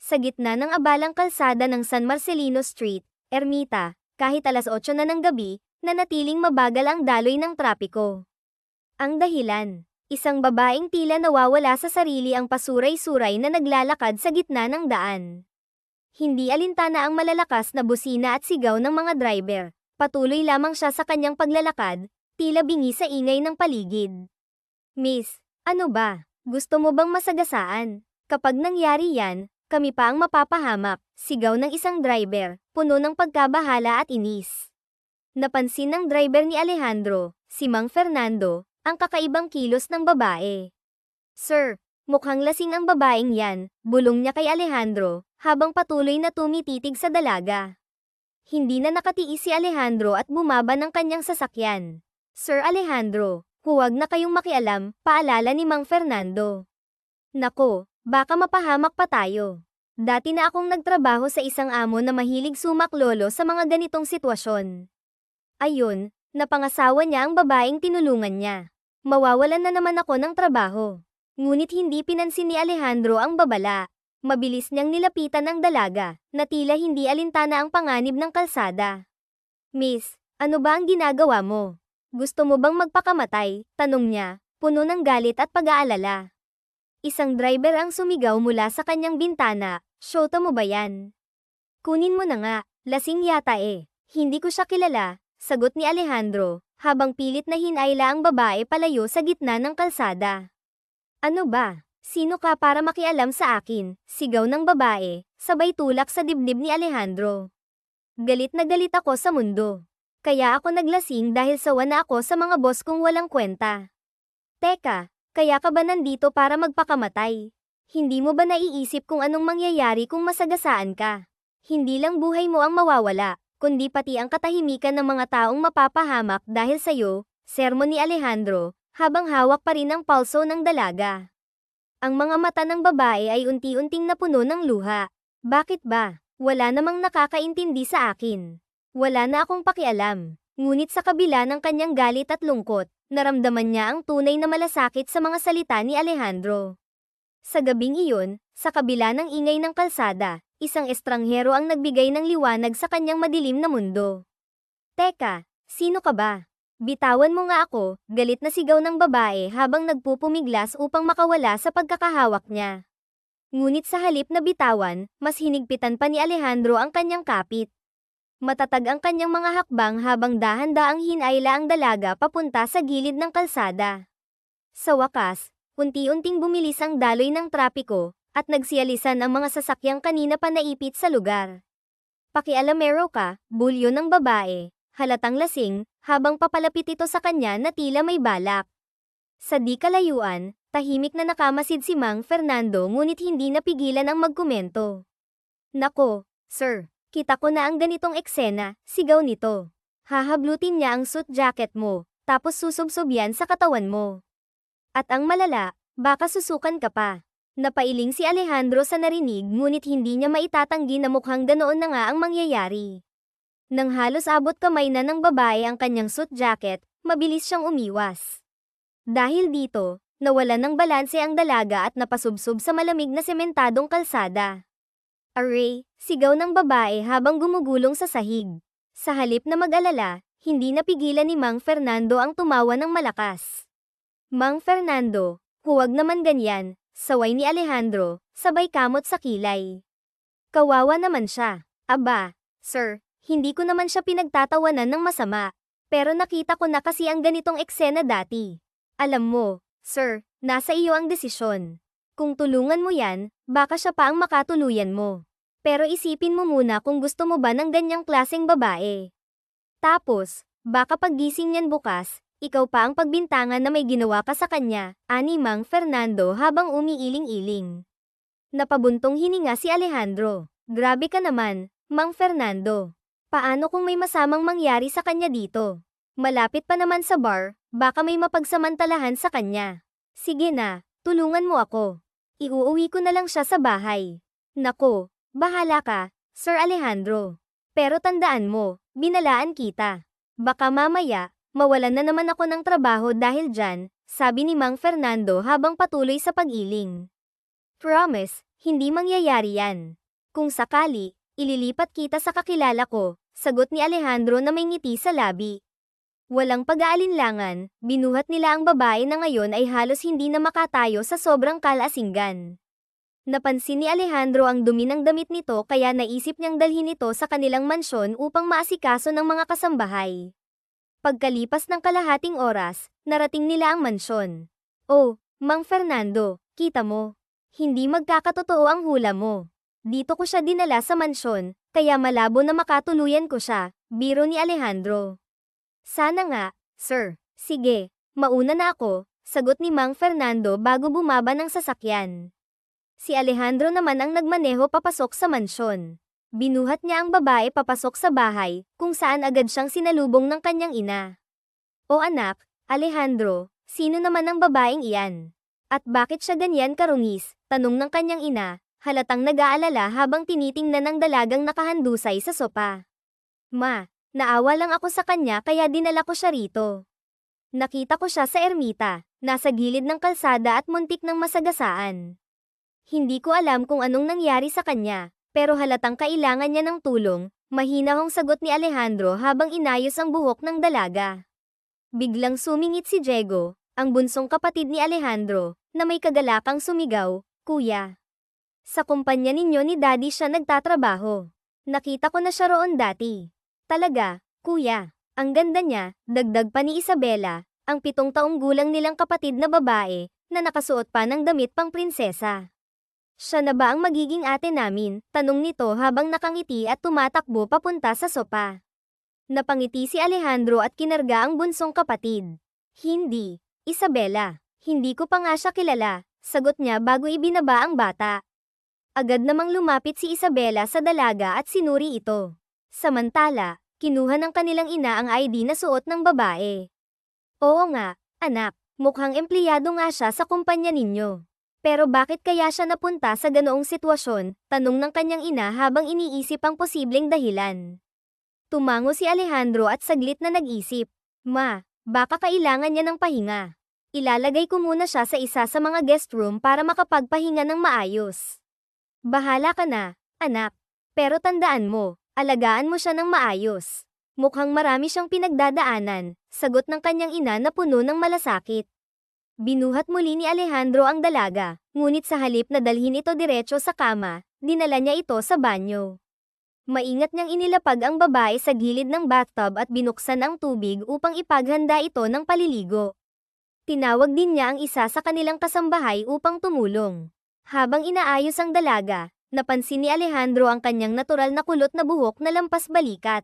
Sa gitna ng abalang kalsada ng San Marcelino Street, Ermita, kahit alas 8 na ng gabi, nanatiling mabagal ang daloy ng trapiko. Ang dahilan, isang babaeng tila nawawala sa sarili ang pasuray-suray na naglalakad sa gitna ng daan. Hindi alintana ang malalakas na busina at sigaw ng mga driver, patuloy lamang siya sa kanyang paglalakad, tila bingi sa ingay ng paligid. Miss, ano ba? Gusto mo bang masagasaan? Kapag nangyari yan, kami pa ang mapapahamak, sigaw ng isang driver, puno ng pagkabahala at inis. Napansin ng driver ni Alejandro, si Mang Fernando, ang kakaibang kilos ng babae. Sir, mukhang lasing ang babaeng yan, bulong niya kay Alejandro, habang patuloy na tumititig sa dalaga. Hindi na nakatiis si Alejandro at bumaba ng kanyang sasakyan. Sir Alejandro, huwag na kayong makialam, paalala ni Mang Fernando. Nako, baka mapahamak pa tayo. Dati na akong nagtrabaho sa isang amo na mahilig sumaklolo sa mga ganitong sitwasyon. Ayun, napangasawa niya ang babaeng tinulungan niya. Mawawalan na naman ako ng trabaho. Ngunit hindi pinansin ni Alejandro ang babala. Mabilis niyang nilapitan ang dalaga, na tila hindi alintana ang panganib ng kalsada. Miss, ano ba ang ginagawa mo? Gusto mo bang magpakamatay? Tanong niya, puno ng galit at pag-aalala. Isang driver ang sumigaw mula sa kanyang bintana, "Shota mo ba yan? Kunin mo na nga, lasing yata eh." Hindi ko siya kilala, sagot ni Alejandro, habang pilit na hinayla ang babae palayo sa gitna ng kalsada. Ano ba? Sino ka para makialam sa akin? Sigaw ng babae, sabay tulak sa dibdib ni Alejandro. Galit na galit ako sa mundo. Kaya ako naglasing dahil sawa na ako sa mga boss kong walang kwenta. Teka, kaya ka ba nandito para magpakamatay? Hindi mo ba naiisip kung anong mangyayari kung masagasaan ka? Hindi lang buhay mo ang mawawala, kundi pati ang katahimikan ng mga taong mapapahamak dahil sa'yo, sermon ni Alejandro, habang hawak pa rin ang palso ng dalaga. Ang mga mata ng babae ay unti-unting napuno ng luha. Bakit ba? Wala namang nakakaintindi sa akin. Wala na akong pakialam. Ngunit sa kabila ng kanyang galit at lungkot, naramdaman niya ang tunay na malasakit sa mga salita ni Alejandro. Sa gabing iyon, sa kabila ng ingay ng kalsada, isang estranghero ang nagbigay ng liwanag sa kanyang madilim na mundo. Teka, sino ka ba? Bitawan mo nga ako, galit na sigaw ng babae habang nagpupumiglas upang makawala sa pagkakahawak niya. Ngunit sa halip na bitawan, mas hinigpitan pa ni Alejandro ang kanyang kapit. Matatag ang kanyang mga hakbang habang dahan-daang hinayla ang dalaga papunta sa gilid ng kalsada. Sa wakas, unti-unting bumilis ang daloy ng trapiko, at nagsiyalisan ang mga sasakyang kanina pa naipit sa lugar. Pakialamero ka, bulyo ng babae, halatang lasing, habang papalapit ito sa kanya na tila may balak. Sa di kalayuan, tahimik na nakamasid si Mang Fernando ngunit hindi napigilan ang magkomento. Nako, sir, kita ko na ang ganitong eksena, sigaw nito. Hahablutin niya ang suit jacket mo, tapos susubsob yan sa katawan mo. At ang malala, baka susukan ka pa. Napailing si Alejandro sa narinig ngunit hindi niya maitatanggi na mukhang ganoon na nga ang mangyayari. Nang halos abot kamay na ng babae ang kanyang suit jacket, mabilis siyang umiwas. Dahil dito, nawalan ng balanse ang dalaga at napasubsob sa malamig na sementadong kalsada. Aray, sigaw ng babae habang gumugulong sa sahig. Sa halip na mag-alala, hindi napigilan ni Mang Fernando ang tumawa ng malakas. Mang Fernando, huwag naman ganyan, saway ni Alejandro, sabay kamot sa kilay. Kawawa naman siya. Aba, sir, hindi ko naman siya pinagtatawanan ng masama, pero nakita ko na kasi ang ganitong eksena dati. Alam mo, sir, nasa iyo ang desisyon. Kung tulungan mo yan, baka siya pa ang makatuluyan mo. Pero isipin mo muna kung gusto mo ba ng ganyang klaseng babae. Tapos, baka paggising niyan bukas, ikaw pa ang pagbintangan na may ginawa ka sa kanya, ani Mang Fernando habang umiiling-iling. Napabuntong hininga si Alejandro. Grabe ka naman, Mang Fernando. Paano kung may masamang mangyari sa kanya dito? Malapit pa naman sa bar, baka may mapagsamantalahan sa kanya. Sige na, tulungan mo ako. Iuuwi ko na lang siya sa bahay. Nako, bahala ka, Sir Alejandro. Pero tandaan mo, binalaan kita. Baka mamaya, mawalan na naman ako ng trabaho dahil dyan, sabi ni Mang Fernando habang patuloy sa pag-iling. Promise, Hindi mangyayari yan. Kung sakali, ililipat kita sa kakilala ko, sagot ni Alejandro na may ngiti sa labi. Walang pag-aalinlangan, binuhat nila ang babae na ngayon ay halos hindi na makatayo sa sobrang kalasinggan. Napansin ni Alejandro ang dumi ng damit nito kaya naisip niyang dalhin ito sa kanilang mansyon upang maasikaso ng mga kasambahay. Pagkalipas ng kalahating oras, narating nila ang mansyon. Oh, Mang Fernando, kita mo. Hindi magkakatotoo ang hula mo. Dito ko siya dinala sa mansyon, kaya malabo na makatuluyan ko siya, biro ni Alejandro. Sana nga, sir. Sige, mauna na ako, sagot ni Mang Fernando bago bumaba ng sasakyan. Si Alejandro naman ang nagmaneho papasok sa mansyon. Binuhat niya ang babae papasok sa bahay, kung saan agad siyang sinalubong ng kanyang ina. O anak, Alejandro, sino naman ang babaeng iyan? At bakit siya ganyan karungis? Tanong ng kanyang ina, halatang nag-aalala habang tinitingnan ng dalagang nakahandusay sa sopa. Ma, naawa lang ako sa kanya kaya dinala ko siya rito. Nakita ko siya sa ermita, nasa gilid ng kalsada at muntik ng masagasaan. Hindi ko alam kung anong nangyari sa kanya, pero halatang kailangan niya ng tulong, mahinahong sagot ni Alejandro habang inayos ang buhok ng dalaga. Biglang sumingit si Diego, ang bunsong kapatid ni Alejandro, na may kagalakang sumigaw, Kuya. Sa kumpanya ninyo ni Daddy siya nagtatrabaho. Nakita ko na siya roon dati. Talaga, Kuya. Ang ganda niya, dagdag pa ni Isabela, ang 7 taong gulang nilang kapatid na babae, na nakasuot pa ng damit pang prinsesa. Siya na ba ang magiging ate namin? Tanong nito habang nakangiti at tumatakbo papunta sa sopa. Napangiti si Alejandro at kinarga ang bunsong kapatid. Hindi, Isabela. Hindi ko pa nga siya kilala, sagot niya bago ibinaba ang bata. Agad namang lumapit si Isabela sa dalaga at sinuri ito. Samantala, kinuha ng kanilang ina ang ID na suot ng babae. Oo nga, anak, mukhang empleyado nga siya sa kumpanya ninyo. Pero bakit kaya siya napunta sa ganoong sitwasyon? Tanong ng kanyang ina habang iniisip ang posibleng dahilan. Tumango si Alejandro at saglit na nag-isip. Ma, baka kailangan niya ng pahinga. Ilalagay ko muna siya sa isa sa mga guest room para makapagpahinga ng maayos. Bahala ka na, anak. Pero tandaan mo, alagaan mo siya ng maayos. Mukhang marami siyang pinagdadaanan, sagot ng kanyang ina na puno ng malasakit. Binuhat muli ni Alejandro ang dalaga, ngunit sa halip na dalhin ito diretso sa kama, dinala niya ito sa banyo. Maingat niyang inilapag ang babae sa gilid ng bathtub at binuksan ang tubig upang ipaghanda ito ng paliligo. Tinawag din niya ang isa sa kanilang kasambahay upang tumulong. Habang inaayos ang dalaga, napansin ni Alejandro ang kanyang natural na kulot na buhok na lampas balikat.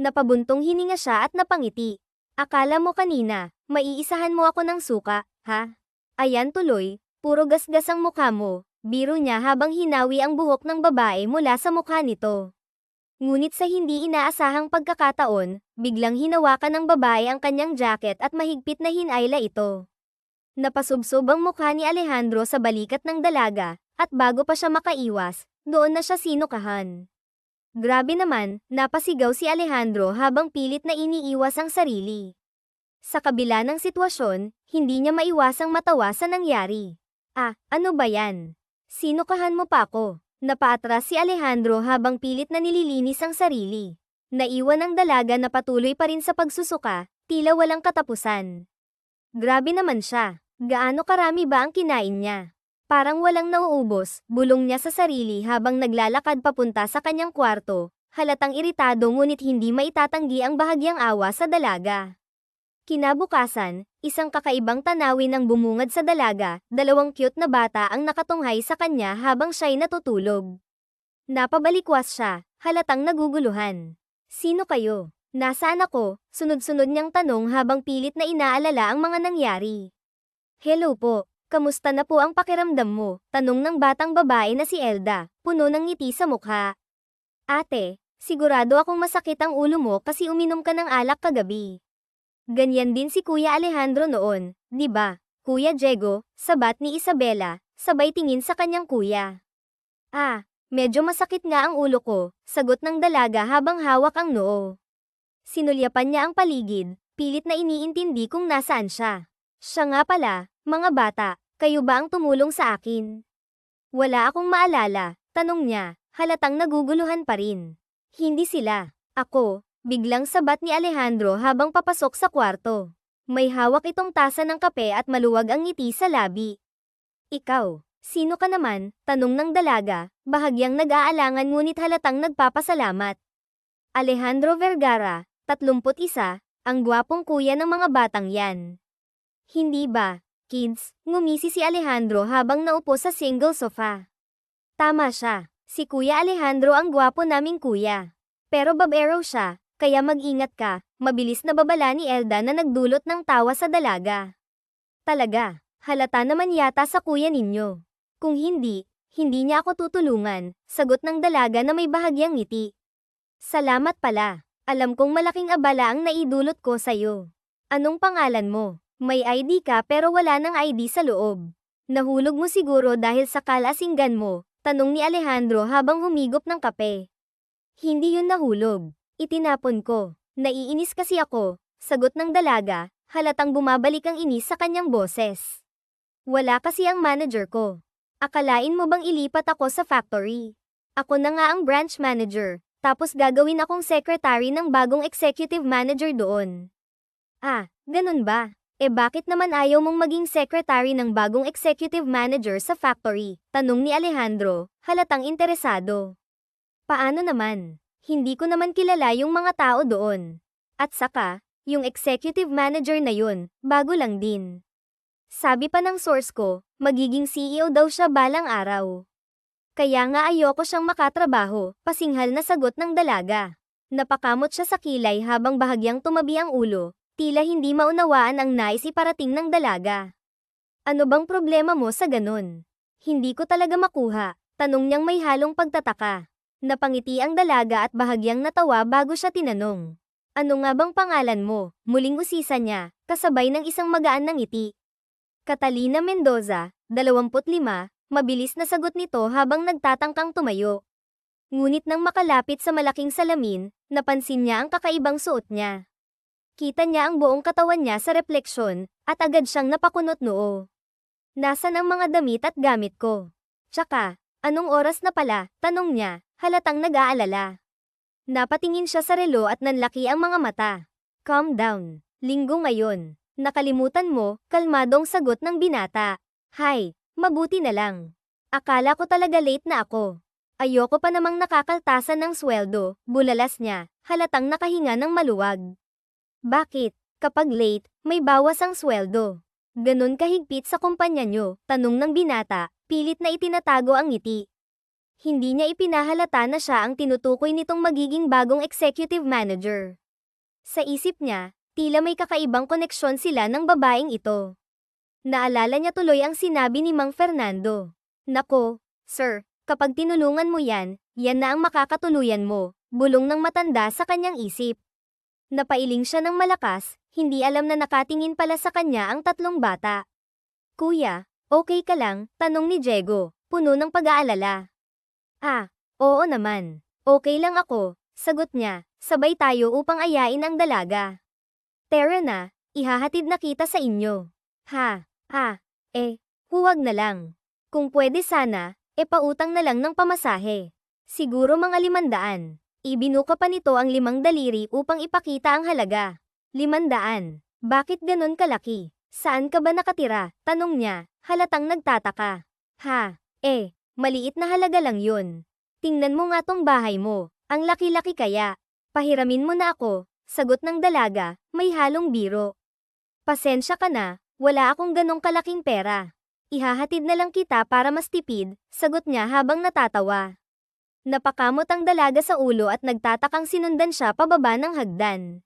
Napabuntong hininga siya at napangiti. Akala mo kanina, maiisahan mo ako ng suka, ha? Ayan tuloy, puro gasgas ang mukha mo, biro niya habang hinawi ang buhok ng babae mula sa mukha nito. Ngunit sa hindi inaasahang pagkakataon, biglang hinawakan ng babae ang kanyang jacket at mahigpit na hinayla ito. Napasubsob ang mukha ni Alejandro sa balikat ng dalaga, at bago pa siya makaiwas, doon na siya sinukahan. Grabe naman, napasigaw si Alejandro habang pilit na iniiwas ang sarili. Sa kabila ng sitwasyon, hindi niya maiwasang matawa sa nangyari. Ah, ano ba yan? Sinukahan mo pa ako. Napaatras si Alejandro habang pilit na nililinis ang sarili. Naiwan ang dalaga na patuloy pa rin sa pagsusuka, tila walang katapusan. Grabe naman siya. Gaano karami ba ang kinain niya? Parang walang nauubos, bulong niya sa sarili habang naglalakad papunta sa kanyang kwarto, halatang iritado ngunit hindi maitatanggi ang bahagyang awa sa dalaga. Kinabukasan, isang kakaibang tanawin ang bumungad sa dalaga, 2 cute na bata ang nakatunghay sa kanya habang siya'y natutulog. Napabalikwas siya, halatang naguguluhan. Sino kayo? Nasaan ako? Sunod-sunod niyang tanong habang pilit na inaalala ang mga nangyari. Hello po. Kamusta na po ang pakiramdam mo? Tanong ng batang babae na si Elda, puno ng ngiti sa mukha. Ate, sigurado akong masakit ang ulo mo kasi uminom ka ng alak kagabi. Ganyan din si Kuya Alejandro noon, di ba? Kuya Diego, sabat ni Isabela, sabay tingin sa kanyang kuya. Ah, medyo masakit nga ang ulo ko, sagot ng dalaga habang hawak ang noo. Sinulyapan niya ang paligid, pilit na iniintindi kung nasaan siya. Siya nga pala, mga bata, kayo ba ang tumulong sa akin? Wala akong maalala, tanong niya, halatang naguguluhan pa rin. Hindi sila. Ako, biglang sabat ni Alejandro habang papasok sa kwarto. May hawak itong tasa ng kape at maluwag ang ngiti sa labi. Ikaw, sino ka naman? Tanong ng dalaga, bahagyang nag-aalangan ngunit halatang nagpapasalamat. Alejandro Vergara, 31, ang gwapong kuya ng mga batang yan. Hindi ba, kids? Ngumisi si Alejandro habang naupo sa single sofa. Tama siya, si Kuya Alejandro ang gwapo naming kuya. Pero babaero siya, kaya mag-ingat ka, mabilis na babala ni Elda na nagdulot ng tawa sa dalaga. Talaga, halata naman yata sa kuya ninyo. Kung hindi, hindi niya ako tutulungan, sagot ng dalaga na may bahagyang ngiti. Salamat pala, alam kong malaking abala ang naidulot ko sa'yo. Anong pangalan mo? May ID ka pero wala nang ID sa loob. Nahulog mo siguro dahil sa kalasinggan mo, tanong ni Alejandro habang humigop ng kape. Hindi yun nahulog. Itinapon ko. Naiinis kasi ako, sagot ng dalaga, halatang bumabalik ang inis sa kanyang boses. Wala kasi ang manager ko. Akalain mo bang ilipat ako sa factory? Ako na nga ang branch manager, tapos gagawin akong secretary ng bagong executive manager doon. Ah, ganun ba? Bakit naman ayaw mong maging secretary ng bagong executive manager sa factory? Tanong ni Alejandro, halatang interesado. Paano naman? Hindi ko naman kilala yung mga tao doon. At saka, yung executive manager na yun, bago lang din. Sabi pa ng source ko, magiging CEO daw siya balang araw. Kaya nga ayoko siyang makatrabaho, pasinghal na sagot ng dalaga. Napakamot siya sa kilay habang bahagyang tumabi ang ulo. Tila hindi maunawaan ang nais iparating ng dalaga. Ano bang problema mo sa ganun? Hindi ko talaga makuha, tanong niyang may halong pagtataka. Napangiti ang dalaga at bahagyang natawa bago siya tinanong. Ano nga bang pangalan mo? Muling usisa niya, kasabay ng isang magaan na ngiti. Catalina Mendoza, 25, mabilis na sagot nito habang nagtatangkang tumayo. Ngunit nang makalapit sa malaking salamin, napansin niya ang kakaibang suot niya. Kita niya ang buong katawan niya sa refleksyon, at agad siyang napakunot noo. Nasaan ang mga damit at gamit ko? Tsaka, anong oras na pala? Tanong niya, halatang nag-aalala. Napatingin siya sa relo at nanlaki ang mga mata. Calm down. Linggo ngayon. Nakalimutan mo, kalmadong sagot ng binata. Hay, mabuti na lang. Akala ko talaga late na ako. Ayoko pa namang nakakaltasan ng sweldo, bulalas niya, halatang nakahinga ng maluwag. Bakit, kapag late, may bawas ang sweldo? Ganon kahigpit sa kumpanya nyo, tanong ng binata, pilit na itinatago ang ngiti. Hindi niya ipinahalata na siya ang tinutukoy nitong magiging bagong executive manager. Sa isip niya, tila may kakaibang koneksyon sila ng babaeng ito. Naalala niya tuloy ang sinabi ni Mang Fernando. Nako, sir, kapag tinulungan mo yan na ang makakatuluyan mo, bulong ng matanda sa kanyang isip. Napailing siya ng malakas, hindi alam na nakatingin pala sa kanya ang tatlong bata. Kuya, okay ka lang? Tanong ni Diego, puno ng pag-aalala. Ah, oo naman. Okay lang ako, sagot niya, sabay tayo upang ayain ang dalaga. Tara na, ihahatid na kita sa inyo. Huwag na lang. Kung pwede sana, pautang na lang ng pamasahe. Siguro mga 500. Ibinuka pa nito ang 5 daliri upang ipakita ang halaga. 500. Bakit ganon kalaki? Saan ka ba nakatira? Tanong niya, halatang nagtataka. Maliit na halaga lang yun. Tingnan mo nga tong bahay mo, ang laki-laki kaya. Pahiramin mo na ako, sagot ng dalaga, may halong biro. Pasensya ka na, wala akong ganong kalaking pera. Ihahatid na lang kita para mas tipid, sagot niya habang natatawa. Napakamot ang dalaga sa ulo at nagtatakang sinundan siya pababa ng hagdan.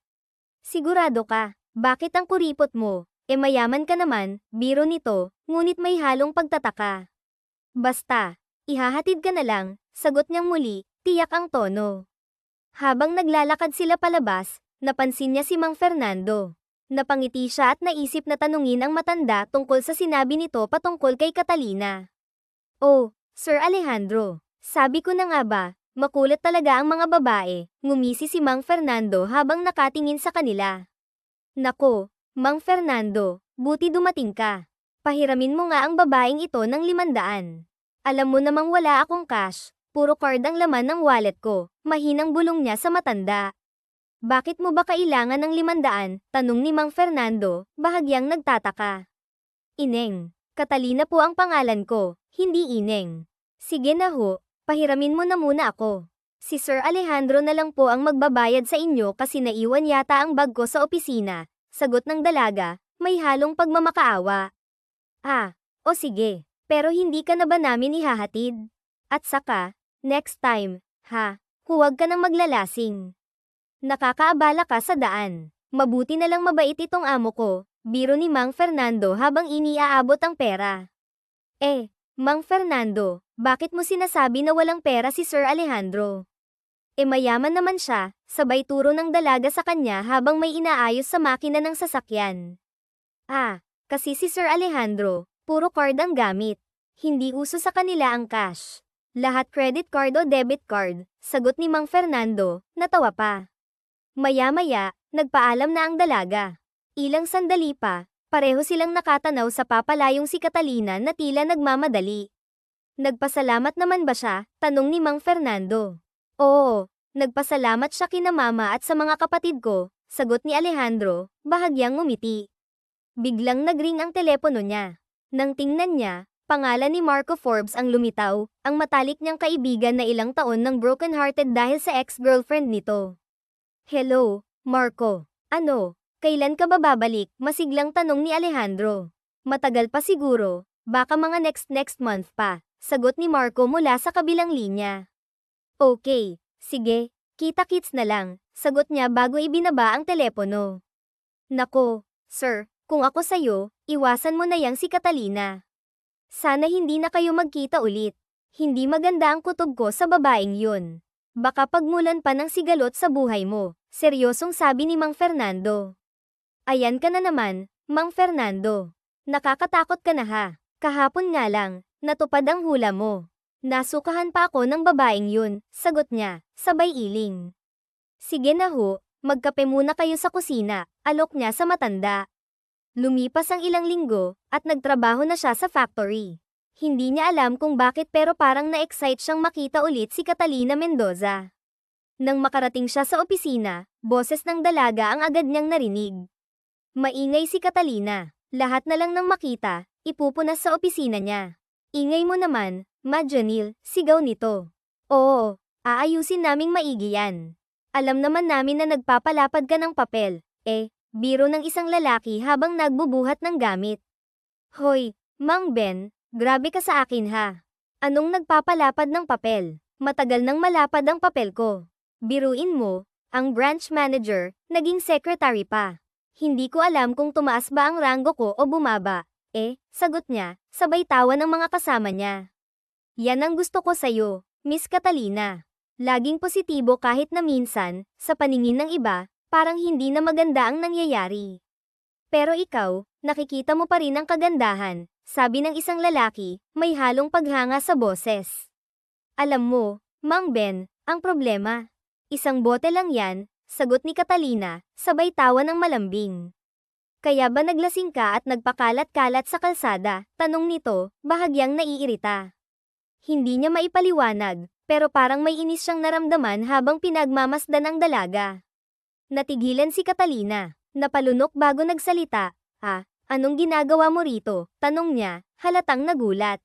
Sigurado ka, bakit ang kuripot mo? Mayaman ka naman, biro nito, ngunit may halong pagtataka. Basta, ihahatid ka na lang, sagot niyang muli, tiyak ang tono. Habang naglalakad sila palabas, napansin niya si Mang Fernando. Napangiti siya at naisip na tanungin ang matanda tungkol sa sinabi nito patungkol kay Catalina. Oh, Sir Alejandro. Sabi ko na nga ba, makulit talaga ang mga babae, ngumisi si Mang Fernando habang nakatingin sa kanila. Nako, Mang Fernando, buti dumating ka. Pahiramin mo nga ang babaeng ito ng 500. Alam mo namang wala akong cash, puro card ang laman ng wallet ko, mahinang bulong niya sa matanda. Bakit mo ba kailangan ng 500? Tanong ni Mang Fernando, bahagyang nagtataka. Ineng, Catalina po ang pangalan ko, hindi Ineng. Sige na ho, pahiramin mo na muna ako. Si Sir Alejandro na lang po ang magbabayad sa inyo kasi naiwan yata ang bag ko sa opisina, sagot ng dalaga, may halong pagmamakaawa. Ah, o sige, pero hindi ka na ba namin ihahatid? At saka, next time, ha, huwag ka nang maglalasing. Nakakaabala ka sa daan. Mabuti na lang mabait itong amo ko, biro ni Mang Fernando habang iniaabot ang pera. Mang Fernando, bakit mo sinasabi na walang pera si Sir Alejandro? Mayaman naman siya, sabay turo ng dalaga sa kanya habang may inaayos sa makina ng sasakyan. Kasi si Sir Alejandro, puro card ang gamit. Hindi uso sa kanila ang cash. Lahat credit card o debit card, sagot ni Mang Fernando, natawa pa. Maya-maya, nagpaalam na ang dalaga. Ilang sandali pa, pareho silang nakatanaw sa papalayong si Catalina na tila nagmamadali. Nagpasalamat naman ba siya? Tanong ni Mang Fernando. Oo, nagpasalamat siya kina mama at sa mga kapatid ko, sagot ni Alejandro, bahagyang ngumiti. Biglang nagring ang telepono niya. Nang tingnan niya, pangalan ni Marco Forbes ang lumitaw, ang matalik niyang kaibigan na ilang taon ng broken-hearted dahil sa ex-girlfriend nito. Hello, Marco. Ano, kailan ka ba babalik? Masiglang tanong ni Alejandro. Matagal pa siguro, baka mga next month pa, sagot ni Marco mula sa kabilang linya. Okay, sige, kita-kits na lang, sagot niya bago ibinaba ang telepono. Nako, sir, kung ako sa'yo, iwasan mo na yang si Catalina. Sana hindi na kayo magkita ulit. Hindi maganda ang kutob ko sa babaeng yun. Baka pagmulan pa ng sigalot sa buhay mo, seryosong sabi ni Mang Fernando. Ayan ka na naman, Mang Fernando. Nakakatakot ka na ha. Kahapon nga lang, natupad ang hula mo. Nasukahan pa ako ng babaeng yun, sagot niya, sabay iling. Sige na ho, magkape muna kayo sa kusina, alok niya sa matanda. Lumipas ang ilang linggo, at nagtrabaho na siya sa factory. Hindi niya alam kung bakit pero parang na-excite siyang makita ulit si Catalina Mendoza. Nang makarating siya sa opisina, boses ng dalaga ang agad niyang narinig. Maingay si Catalina, lahat na lang nang makita, ipupunas sa opisina niya. Ingay mo naman, Ma Janil, sigaw nito. Oo, aayusin naming maigi yan. Alam naman namin na nagpapalapad ka ng papel, biro ng isang lalaki habang nagbubuhat ng gamit. Hoy, Mang Ben, grabe ka sa akin ha. Anong nagpapalapad ng papel? Matagal nang malapad ang papel ko. Biruin mo, ang branch manager, naging secretary pa. Hindi ko alam kung tumaas ba ang ranggo ko o bumaba. Sagot niya, sabay tawa ng mga kasama niya. Yan ang gusto ko sa'yo, Miss Catalina. Laging positibo kahit na minsan, sa paningin ng iba, parang hindi na maganda ang nangyayari. Pero ikaw, nakikita mo pa rin ang kagandahan, sabi ng isang lalaki, may halong paghanga sa boses. Alam mo, Mang Ben, ang problema. Isang bote lang yan, sagot ni Catalina, sabay tawa ng malambing. Kaya ba naglasing ka at nagpakalat-kalat sa kalsada? Tanong nito, bahagyang naiirita. Hindi niya maipaliwanag, pero parang may inis siyang naramdaman habang pinagmamasdan ang dalaga. Natigilan si Catalina, napalunok bago nagsalita. Anong ginagawa mo rito? Tanong niya, halatang nagulat.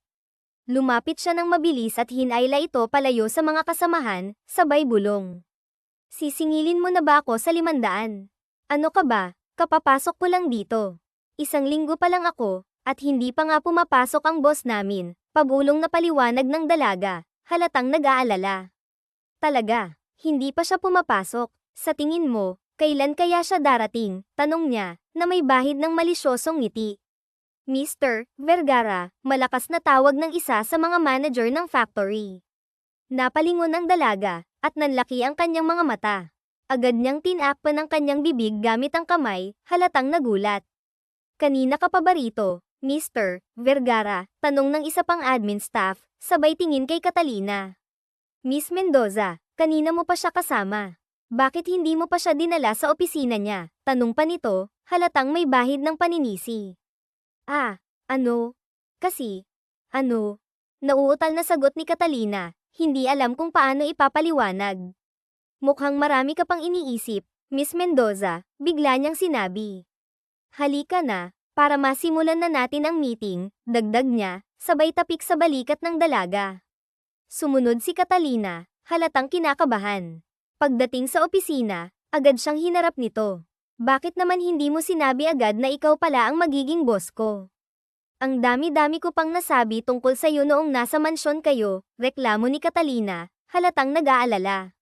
Lumapit siya ng mabilis at hinayla ito palayo sa mga kasamahan, sabay bulong. Sisingilin mo na ba ako sa 500? Ano ka ba? Kapapasok ko lang dito. Isang linggo pa lang ako, at hindi pa nga pumapasok ang boss namin. Pabulong na paliwanag ng dalaga, halatang nag-aalala. Talaga, hindi pa siya pumapasok. Sa tingin mo, kailan kaya siya darating? Tanong niya, na may bahid ng malisyosong ngiti. Mr. Vergara, malakas na tawag ng isa sa mga manager ng factory. Napalingon ang dalaga, at nanlaki ang kanyang mga mata. Agad niyang tinakpan ang kanyang bibig gamit ang kamay, halatang nagulat. Kanina ka pa ba rito, Mr. Vergara? Tanong ng isa pang admin staff, sabay tingin kay Catalina. Miss Mendoza, kanina mo pa siya kasama. Bakit hindi mo pa siya dinala sa opisina niya? Tanong pa nito, halatang may bahid ng paninisi. Kasi, Nauutal na sagot ni Catalina, hindi alam kung paano ipapaliwanag. Mukhang marami ka pang iniisip, Miss Mendoza, bigla niyang sinabi. Halika na, para masimulan na natin ang meeting, dagdag niya, sabay tapik sa balikat ng dalaga. Sumunod si Catalina, halatang kinakabahan. Pagdating sa opisina, agad siyang hinarap nito. Bakit naman hindi mo sinabi agad na ikaw pala ang magiging boss ko? Ang dami-dami ko pang nasabi tungkol sa'yo noong nasa mansyon kayo, reklamo ni Catalina, halatang nag-aalala.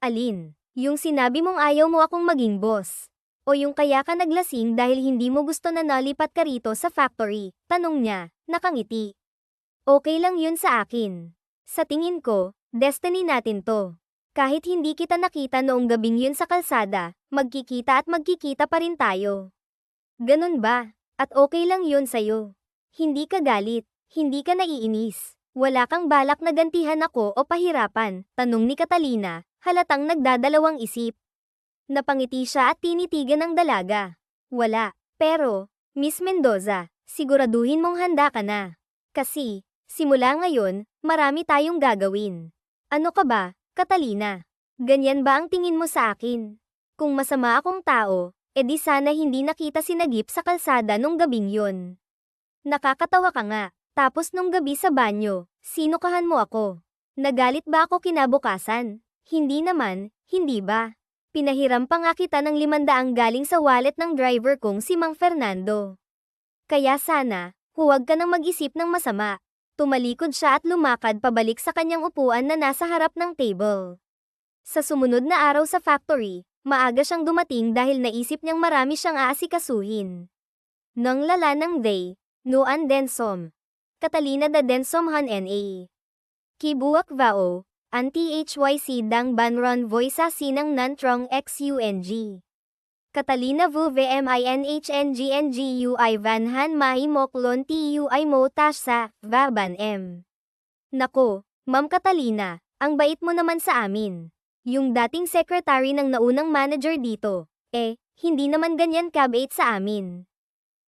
Alin? Yung sinabi mong ayaw mo akong maging boss? O yung kaya ka naglasing dahil hindi mo gusto na nalipat ka rito sa factory? Tanong niya, nakangiti. Okay lang yun sa akin. Sa tingin ko, destiny natin to. Kahit hindi kita nakita noong gabing yun sa kalsada, magkikita at magkikita pa rin tayo. Ganun ba? At okay lang yun sa'yo. Hindi ka galit, hindi ka naiinis. Wala kang balak na gantihan ako o pahirapan, tanong ni Catalina, halatang nagdadalawang isip. Napangiti siya at tinitigan ng dalaga. Wala, pero, Miss Mendoza, siguraduhin mong handa ka na. Kasi, simula ngayon, marami tayong gagawin. Ano ka ba, Catalina? Ganyan ba ang tingin mo sa akin? Kung masama akong tao, edi sana hindi nakita si Nagip sa kalsada nung gabing yun. Nakakatawa ka nga, tapos nung gabi sa banyo, sinukahan mo ako. Nagalit ba ako kinabukasan? Hindi naman, hindi ba? Pinahiram pa nga kita ng 500 galing sa wallet ng driver kong si Mang Fernando. Kaya sana, huwag ka nang mag-isip ng masama. Tumalikod siya at lumakad pabalik sa kanyang upuan na nasa harap ng table. Sa sumunod na araw sa factory, maaga siyang dumating dahil naisip niyang marami siyang aasikasuhin. Nang lala ng day, Nuan Densom. Catalina da Densom Han N.A. Kibuak Vao, Anti-HYC Dang Banron Voisa Sinang Nantrong XUNG. Catalina Vu VMINHNGNGUI Van Han Mahi Moklon TUI Mo Tasha, Vaban M. Nako, Ma'am Catalina, ang bait mo naman sa amin. Yung dating secretary ng naunang manager dito, hindi naman ganyan kabait sa amin.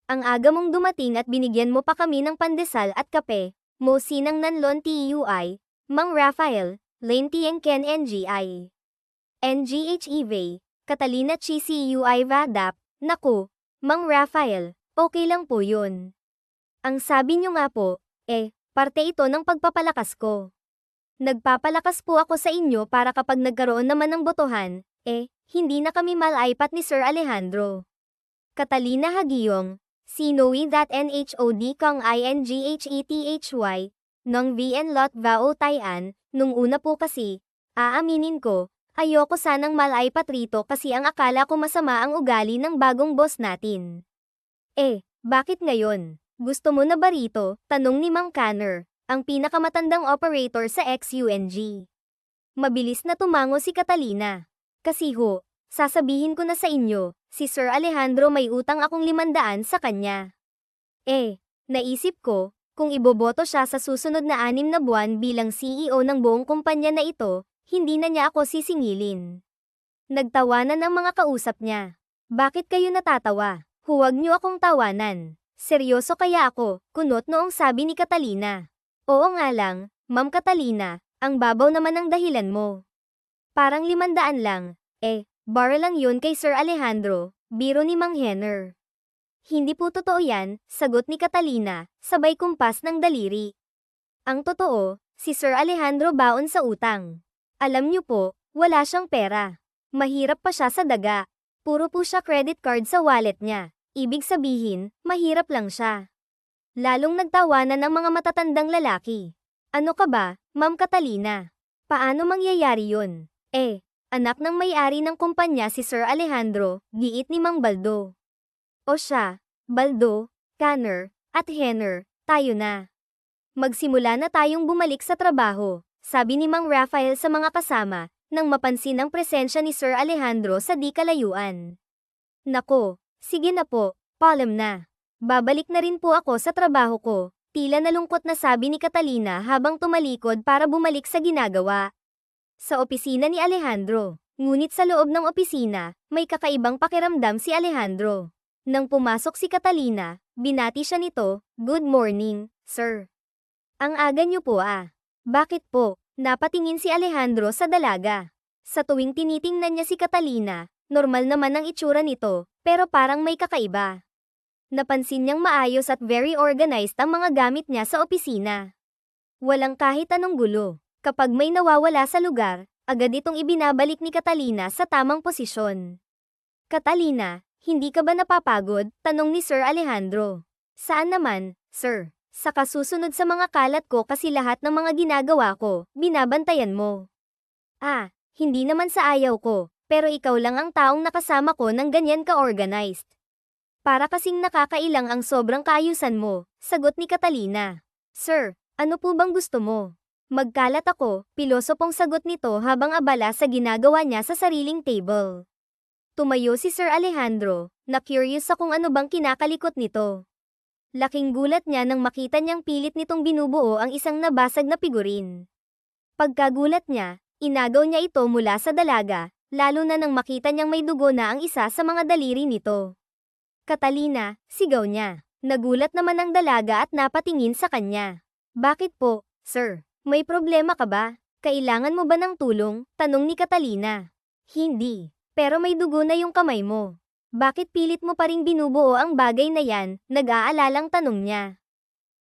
Ang aga mong dumating at binigyan mo pa kami ng pandesal at kape, mo sinang nanlon TUI, Mang Rafael, Lane Tieng Ken NGI. NGHEV, Catalina Chi CUI Vadap, naku, Mang Rafael, okay lang po yun. Ang sabi nyo nga po, parte ito ng pagpapalakas ko. Nagpapalakas po ako sa inyo para kapag nagkaroon naman ng botohan, hindi na kami malaipat ni Sir Alejandro. Catalina Hagiyong, Sinowi that NHOD Kong INGHETHY, nung VN Lot Vao Tayan, nung una po kasi, aaminin ko, ayoko sanang malaipat rito kasi ang akala ko masama ang ugali ng bagong boss natin. Bakit ngayon? Gusto mo na ba rito? Tanong ni Mang Canner, ang pinakamatandang operator sa XUNG. Mabilis na tumango si Catalina. Kasi ho, sasabihin ko na sa inyo, si Sir Alejandro may utang akong 500 sa kanya. Naisip ko, kung iboboto siya sa susunod na 6 na buwan bilang CEO ng buong kumpanya na ito, hindi na niya ako sisingilin. Nagtawanan ang mga kausap niya. Bakit kayo natatawa? Huwag niyo akong tawanan. Seryoso kaya ako, kunot noong sabi ni Catalina. Oo nga lang, Ma'am Catalina, ang babaw naman ang dahilan mo. Parang 500 lang, bara lang yun kay Sir Alejandro, biro ni Mang Henner. Hindi po totoo yan, sagot ni Catalina, sabay kumpas ng daliri. Ang totoo, si Sir Alejandro baon sa utang. Alam niyo po, wala siyang pera. Mahirap pa siya sa daga. Puro po siya credit card sa wallet niya. Ibig sabihin, mahirap lang siya. Lalong nagtawanan ang mga matatandang lalaki. Ano ka ba, Ma'am Catalina? Paano mangyayari yun? Anak ng may-ari ng kumpanya si Sir Alejandro, giit ni Mang Baldo. O siya, Baldo, Canner, at Henner, tayo na. Magsimula na tayong bumalik sa trabaho, sabi ni Mang Rafael sa mga kasama, nang mapansin ang presensya ni Sir Alejandro sa di kalayuan. Nako, sige na po, paalam na. Babalik na rin po ako sa trabaho ko, tila nalungkot na sabi ni Catalina habang tumalikod para bumalik sa ginagawa. Sa opisina ni Alejandro, ngunit sa loob ng opisina, may kakaibang pakiramdam si Alejandro. Nang pumasok si Catalina, binati siya nito, "Good morning, sir." Ang aga niyo po ah. Bakit po? Napatingin si Alejandro sa dalaga. Sa tuwing tinitingnan niya si Catalina, normal naman ang itsura nito, pero parang may kakaiba. Napansin niyang maayos at very organized ang mga gamit niya sa opisina. Walang kahit anong gulo. Kapag may nawawala sa lugar, agad itong ibinabalik ni Catalina sa tamang posisyon. Catalina, hindi ka ba napapagod? Tanong ni Sir Alejandro. Saan naman, sir? Sa kasusunod sa mga kalat ko kasi lahat ng mga ginagawa ko, binabantayan mo. Ah, hindi naman sa ayaw ko, pero ikaw lang ang taong nakasama ko ng ganyan ka-organized. Para kasing nakakailang ang sobrang kaayusan mo, sagot ni Catalina. Sir, ano po bang gusto mo? Magkalat ako, pilosopong sagot nito habang abala sa ginagawa niya sa sariling table. Tumayo si Sir Alejandro, na curious sa kung ano bang kinakalikot nito. Laking gulat niya nang makita niyang pilit nitong binubuo ang isang nabasag na figurin. Pagkagulat niya, inagaw niya ito mula sa dalaga, lalo na nang makita niyang may dugo na ang isa sa mga daliri nito. Catalina, sigaw niya. Nagulat naman ang dalaga at napatingin sa kanya. Bakit po, sir? May problema ka ba? Kailangan mo ba ng tulong? Tanong ni Catalina. Hindi, pero may dugo na yung kamay mo. Bakit pilit mo pa ring binubuo ang bagay na yan? Nag-aalalang tanong niya.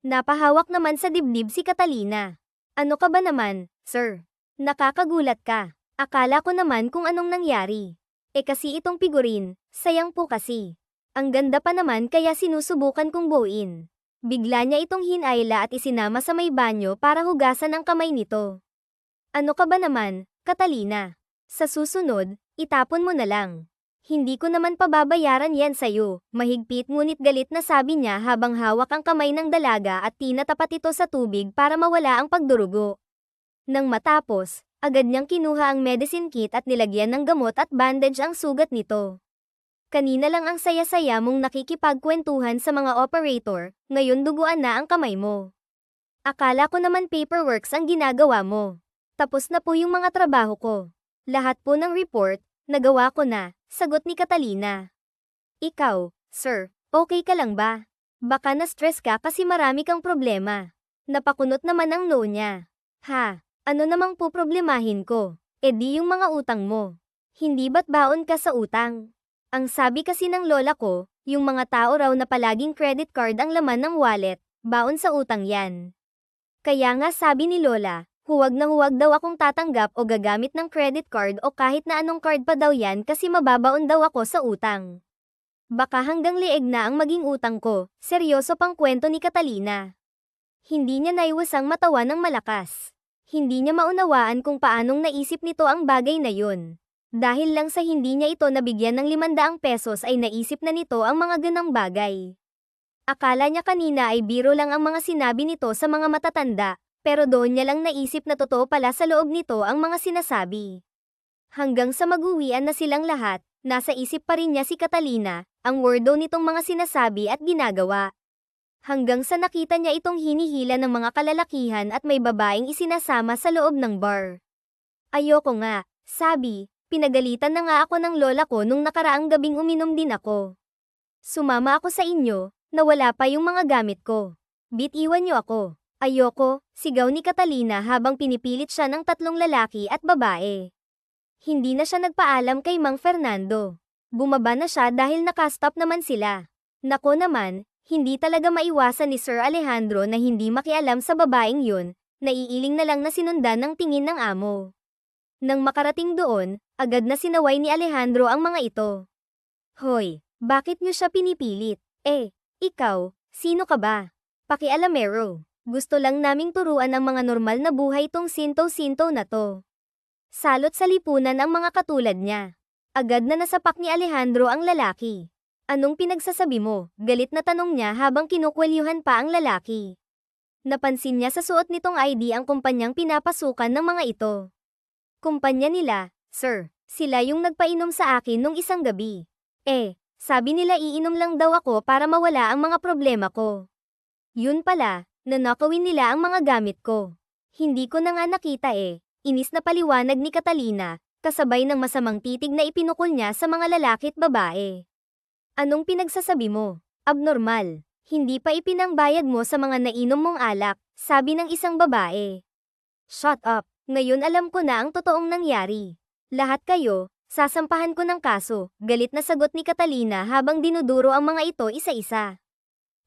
Napahawak naman sa dibdib si Catalina. Ano ka ba naman, sir? Nakakagulat ka. Akala ko naman kung anong nangyari. Kasi itong figurin, sayang po kasi. Ang ganda pa naman kaya sinusubukan kong buuin. Bigla niya itong hinayla at isinama sa may banyo para hugasan ang kamay nito. Ano ka ba naman, Catalina? Sa susunod, itapon mo na lang. Hindi ko naman pababayaran yan sa'yo, mahigpit ngunit galit na sabi niya habang hawak ang kamay ng dalaga at tinatapat ito sa tubig para mawala ang pagdurugo. Nang matapos, agad niyang kinuha ang medicine kit at nilagyan ng gamot at bandage ang sugat nito. Kanina lang ang saya-saya mong nakikipagkwentuhan sa mga operator, ngayon duguan na ang kamay mo. Akala ko naman paperworks ang ginagawa mo. Tapos na po yung mga trabaho ko. Lahat po ng report, nagawa ko na, sagot ni Catalina. Ikaw, sir, okay ka lang ba? Baka na-stress ka kasi marami kang problema. Napakunot naman ang noo niya. Ha, ano namang po problemahin ko? Di yung mga utang mo. Hindi ba't baon ka sa utang? Ang sabi kasi ng lola ko, yung mga tao raw na palaging credit card ang laman ng wallet, baon sa utang yan. Kaya nga sabi ni lola, huwag na huwag daw akong tatanggap o gagamit ng credit card o kahit na anong card pa daw yan kasi mababaon daw ako sa utang. Baka hanggang leeg na ang maging utang ko, seryoso pang kwento ni Catalina. Hindi niya naiwasang matawa ng malakas. Hindi niya maunawaan kung paanong naisip nito ang bagay na yun. Dahil lang sa hindi niya ito nabigyan ng 500 pesos ay naisip na nito ang mga ganang bagay. Akala niya kanina ay biro lang ang mga sinabi nito sa mga matatanda, pero doon niya lang naisip na totoo pala sa loob nito ang mga sinasabi. Hanggang sa mag-uwian na silang lahat, nasa isip pa rin niya si Catalina, ang wordo nitong mga sinasabi at ginagawa. Hanggang sa nakita niya itong hinihila ng mga kalalakihan at may babaeng isinasama sa loob ng bar. Ayoko nga, sabi. Pinagalitan na nga ako ng lola ko nung nakaraang gabing uminom din ako. Sumama ako sa inyo, nawala pa yung mga gamit ko. Bitiwan niyo ako. Ayoko, sigaw ni Catalina habang pinipilit siya ng 3 lalaki at babae. Hindi na siya nagpaalam kay Mang Fernando. Bumaba na siya dahil nakastop naman sila. Nako naman, hindi talaga maiwasan ni Sir Alejandro na hindi makialam sa babaeng yun, naiiling na lang na sinundan ng tingin ng amo. Nang makarating doon, agad na sinaway ni Alejandro ang mga ito. Hoy, bakit niyo siya pinipilit? Ikaw, sino ka ba? Pakialamero. Gusto lang naming turuan ang mga normal na buhay tong sinto-sinto na to. Salot sa lipunan ang mga katulad niya. Agad na nasapak ni Alejandro ang lalaki. Anong pinagsasabi mo? Galit na tanong niya habang kinukwelyuhan pa ang lalaki. Napansin niya sa suot nitong ID ang kumpanyang pinapasukan ng mga ito. Kumpanya nila, sir, sila yung nagpainom sa akin nung isang gabi. Sabi nila iinom lang daw ako para mawala ang mga problema ko. Yun pala, nanakawin nila ang mga gamit ko. Hindi ko na nga nakita inis na paliwanag ni Catalina, kasabay ng masamang titig na ipinukol niya sa mga lalaki at babae. Anong pinagsasabi mo? Abnormal. Hindi pa ipinangbayad mo sa mga nainom mong alak, sabi ng isang babae. Shut up, ngayon alam ko na ang totoong nangyari. Lahat kayo, sasampahan ko ng kaso, galit na sagot ni Catalina habang dinuduro ang mga ito isa-isa.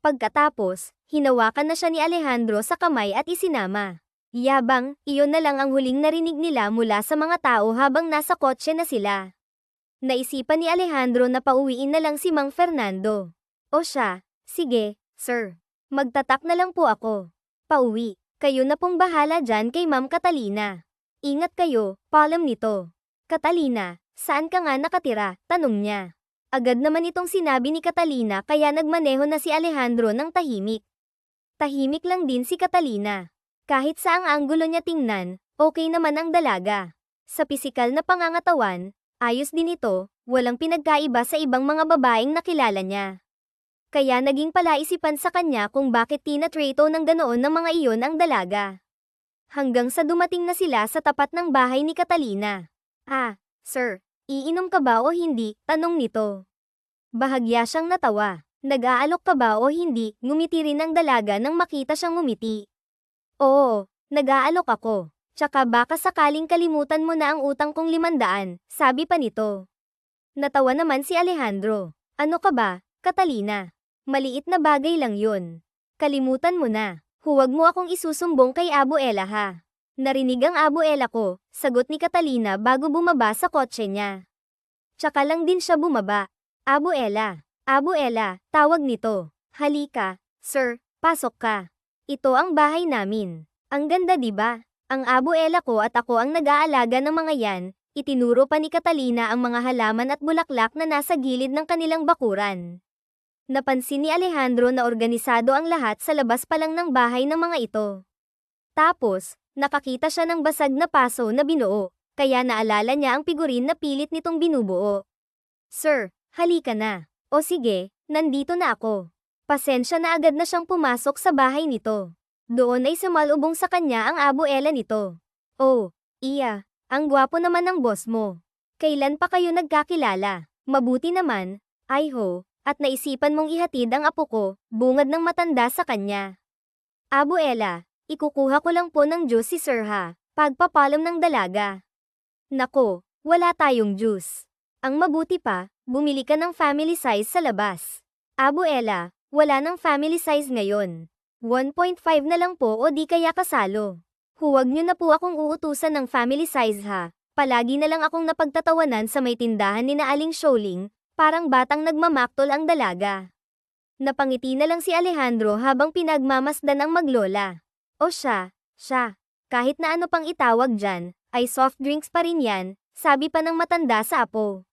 Pagkatapos, hinawakan na siya ni Alejandro sa kamay at isinama. Yabang, iyon na lang ang huling narinig nila mula sa mga tao habang nasa kotse na sila. Naisipan ni Alejandro na pauwiin na lang si Mang Fernando. O siya, sige, sir. Magtatak na lang po ako. Pauwi, kayo na pong bahala dyan kay Ma'am Catalina. Ingat kayo, paalam nito. Catalina, saan ka nga nakatira? Tanong niya. Agad naman itong sinabi ni Catalina kaya nagmaneho na si Alejandro ng tahimik. Tahimik lang din si Catalina. Kahit saang anggulo niya tingnan, okay naman ang dalaga. Sa pisikal na pangangatawan, ayos din ito, walang pinagkaiba sa ibang mga babaeng nakilala niya. Kaya naging palaisipan sa kanya kung bakit tinatrato ng ganoon ng mga iyon ang dalaga. Hanggang sa dumating na sila sa tapat ng bahay ni Catalina. Ah, sir, iinom ka ba o hindi? Tanong nito. Bahagya siyang natawa. Nag-aalok ka ba o hindi? Ngumiti rin ang dalaga nang makita siyang ngumiti. Oo, nag-aalok ako. Tsaka baka sakaling kalimutan mo na ang utang kong 500, sabi pa nito. Natawa naman si Alejandro. Ano ka ba, Catalina? Maliit na bagay lang yun. Kalimutan mo na. Huwag mo akong isusumbong kay Abuela ha. Narinig ang Abuela ko, sagot ni Catalina bago bumaba sa kotse niya. Tsaka lang din siya bumaba. Abuela, Abuela, tawag nito. Halika, sir, pasok ka. Ito ang bahay namin. Ang ganda 'di ba? Ang abuela ko at ako ang nag-aalaga ng mga yan. Itinuro pa ni Catalina ang mga halaman at bulaklak na nasa gilid ng kanilang bakuran. Napansin ni Alejandro na organisado ang lahat sa labas pa lang ng bahay ng mga ito. Tapos, nakakita siya ng basag na paso na binuo, kaya naalala niya ang figurin na pilit nitong binubuo. Sir, halika na. O sige, nandito na ako. Pasensya na agad na siyang pumasok sa bahay nito. Doon ay sumalubong sa kanya ang abuela nito. Oh, iya, ang gwapo naman ng boss mo. Kailan pa kayo nagkakilala? Mabuti naman, ay ho, at naisipan mong ihatid ang apo ko, bungad ng matanda sa kanya. Abuela, ikukuha ko lang po ng juice si sir ha, pagpapalam ng dalaga. Nako, wala tayong juice. Ang mabuti pa, bumili ka ng family size sa labas. Abuela, wala nang family size ngayon. 1.5 na lang po o di kaya kasalo. Huwag niyo na po akong uutusan ng family size ha. Palagi na lang akong napagtatawanan sa may tindahan ni na Aling Sholing, parang batang nagmamaktol ang dalaga. Napangiti na lang si Alejandro habang pinagmamasdan ang maglola. O siya, kahit na ano pang itawag dyan, ay soft drinks pa rin yan, sabi pa ng matanda sa apo.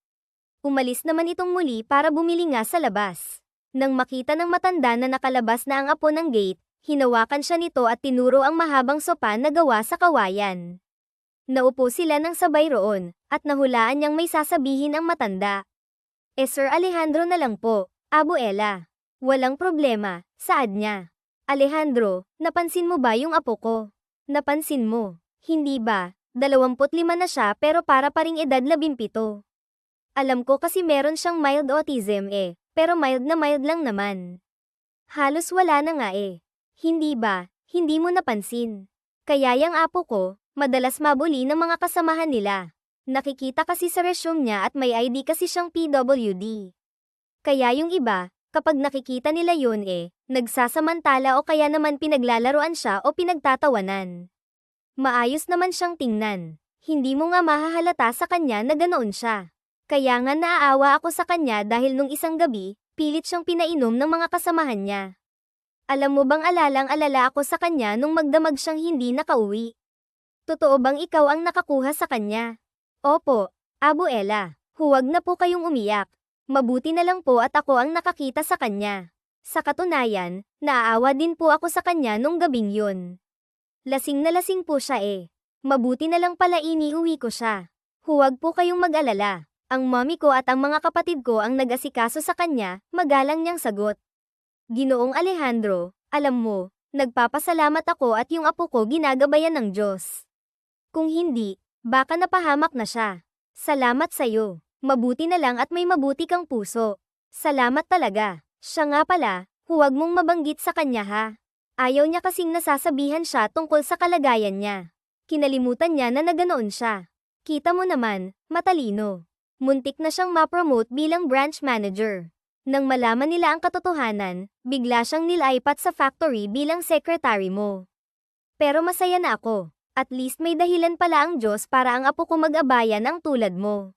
Umalis naman itong muli para bumili nga sa labas. Nang makita ng matanda na nakalabas na ang apo ng gate, hinawakan siya nito at tinuro ang mahabang sopa na gawa sa kawayan. Naupo sila ng sabay roon, at nahulaan niyang may sasabihin ang matanda. Sir Alejandro na lang po, abuela. Walang problema, saad niya. Alejandro, napansin mo ba yung apo ko? Napansin mo, hindi ba? 25 na siya pero para pa ring edad 17. Alam ko kasi meron siyang mild autism pero mild lang naman. Halos wala na nga Hindi ba, hindi mo napansin? Kaya yung apo ko, madalas mabuli ng mga kasamahan nila. Nakikita kasi sa resume niya at may ID kasi siyang PWD. Kaya yung iba, kapag nakikita nila yun nagsasamantala o kaya naman pinaglalaruan siya o pinagtatawanan. Maayos naman siyang tingnan. Hindi mo nga mahahalata sa kanya na ganoon siya. Kaya nga naaawa ako sa kanya dahil nung isang gabi, pilit siyang pinainom ng mga kasamahan niya. Alam mo bang alalang-alala ako sa kanya nung magdamag siyang hindi nakauwi? Totoo bang ikaw ang nakakuha sa kanya? Opo, abuela, huwag na po kayong umiyak. Mabuti na lang po at ako ang nakakita sa kanya. Sa katunayan, naaawa din po ako sa kanya nung gabing yun. Lasing na lasing po siya Mabuti na lang pala iniuwi ko siya. Huwag po kayong mag-alala. Ang mommy ko at ang mga kapatid ko ang nag-asikaso sa kanya, magalang niyang sagot. Ginoong Alejandro, alam mo, nagpapasalamat ako at yung apo ko ginagabayan ng Diyos. Kung hindi, baka napahamak na siya. Salamat sa'yo. Mabuti na lang at may mabuti kang puso. Salamat talaga. Siya nga pala, Huwag mong mabanggit sa kanya ha. Ayaw niya kasing nasasabihan siya tungkol sa kalagayan niya. Kinalimutan niya na naganoon siya. Kita mo naman, matalino. Muntik na siyang ma-promote bilang branch manager. Nang malaman nila ang katotohanan, bigla siyang nilaipat sa factory bilang secretary mo. Pero masaya na ako. At least may dahilan pala ang Diyos para ang apo ko mag-abaya ng tulad mo.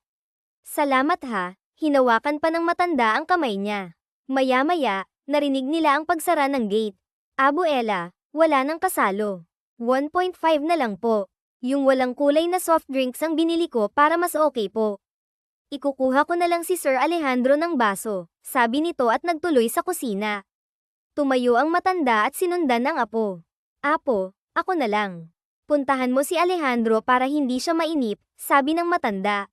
Salamat ha, hinawakan pa ng matanda ang kamay niya. Maya-maya, narinig nila ang pagsara ng gate. Abuela, wala nang kasalo. 1.5 na lang po. Yung walang kulay na soft drinks ang binili ko para mas okay po. Ikukuha ko na lang si Sir Alejandro ng baso, sabi nito at nagtuloy sa kusina. Tumayo ang matanda at sinundan ng apo. Apo, ako na lang. Puntahan mo si Alejandro para hindi siya mainip, sabi ng matanda.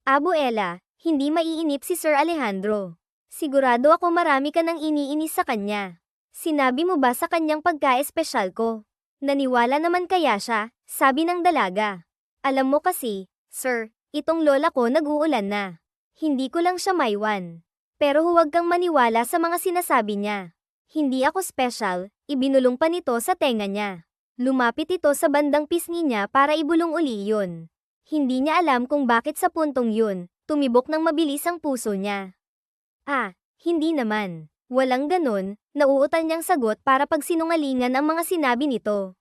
Abuela, hindi maiinip si Sir Alejandro. Sigurado ako marami ka nang iniinis sa kanya. Sinabi mo ba sa kanyang pagka-espesyal ko? Naniwala naman kaya siya, sabi ng dalaga. Alam mo kasi, sir, itong lola ko nag-uulan na. Hindi ko lang siya maiwan. Pero huwag kang maniwala sa mga sinasabi niya. Hindi ako special, ibinulong pa nito sa tenga niya. Lumapit ito sa bandang pisngi niya para ibulong uli yun. Hindi niya alam kung bakit sa puntong yun, tumibok ng mabilis ang puso niya. Ah, hindi naman. Walang ganon, nauutal niyang sagot para pagsinungalingan ang mga sinabi nito.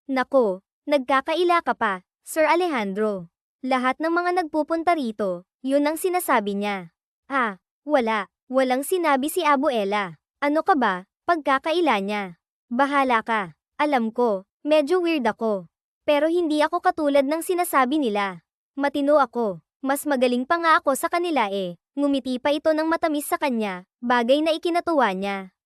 Nako, nagkakaila ka pa, Sir Alejandro. Lahat ng mga nagpupunta rito, yun ang sinasabi niya. Ah, walang sinabi si Abuela. Ano ka ba, pagkakaila niya? Bahala ka, alam ko, medyo weird ako. Pero hindi ako katulad ng sinasabi nila. Matino ako, mas magaling pa nga ako sa kanila eh. Ngumiti pa ito ng matamis sa kanya, bagay na ikinatuwa niya.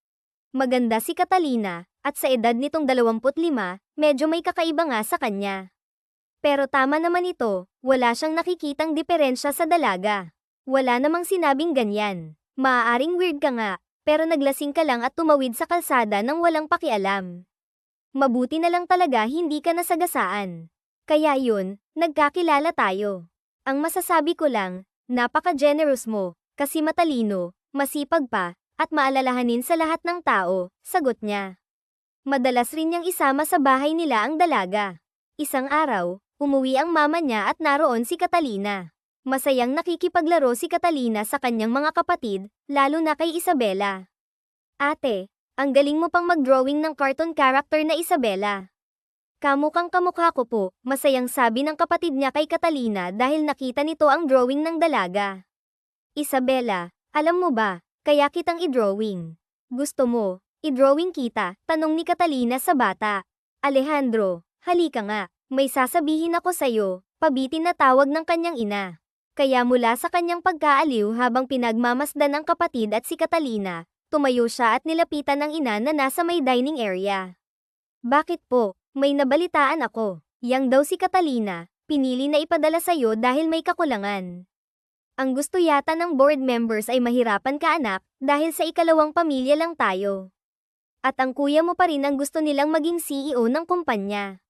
Maganda si Catalina, at sa edad nitong 25, medyo may kakaiba nga sa kanya. Pero tama naman ito, wala siyang nakikitang diferensya sa dalaga. Wala namang sinabing ganyan. Maaaring weird ka nga, pero naglasing ka lang at tumawid sa kalsada nang walang pakialam. Mabuti na lang talaga hindi ka nasagasaan. Kaya yun, nagkakilala tayo. Ang masasabi ko lang, napaka-generous mo, kasi matalino, masipag pa, at maalalahanin sa lahat ng tao, sagot niya. Madalas rin niyang isama sa bahay nila ang dalaga. Isang araw, umuwi ang mama niya at naroon si Catalina. Masayang nakikipaglaro si Catalina sa kanyang mga kapatid, lalo na kay Isabela. Ate, ang galing mo pang mag-drawing ng cartoon character na Isabela. Kamukhang kamukha ko po, masayang sabi ng kapatid niya kay Catalina dahil nakita nito ang drawing ng dalaga. Isabela, alam mo ba, kaya kitang i-drawing. Gusto mo, i-drawing kita, tanong ni Catalina sa bata. Alejandro, halika nga, may sasabihin ako sa'yo, pabitin na tawag ng kanyang ina. Kaya mula sa kanyang pagkaaliw habang pinagmamasdan ng kapatid at si Catalina, tumayo siya at nilapitan ng ina na nasa may dining area. Bakit po? May nabalitaan ako. Yang daw si Catalina, pinili na ipadala sa'yo dahil may kakulangan. Ang gusto yata ng board members ay mahirapan ka anak, dahil sa ikalawang pamilya lang tayo. At ang kuya mo pa rin ang gusto nilang maging CEO ng kumpanya.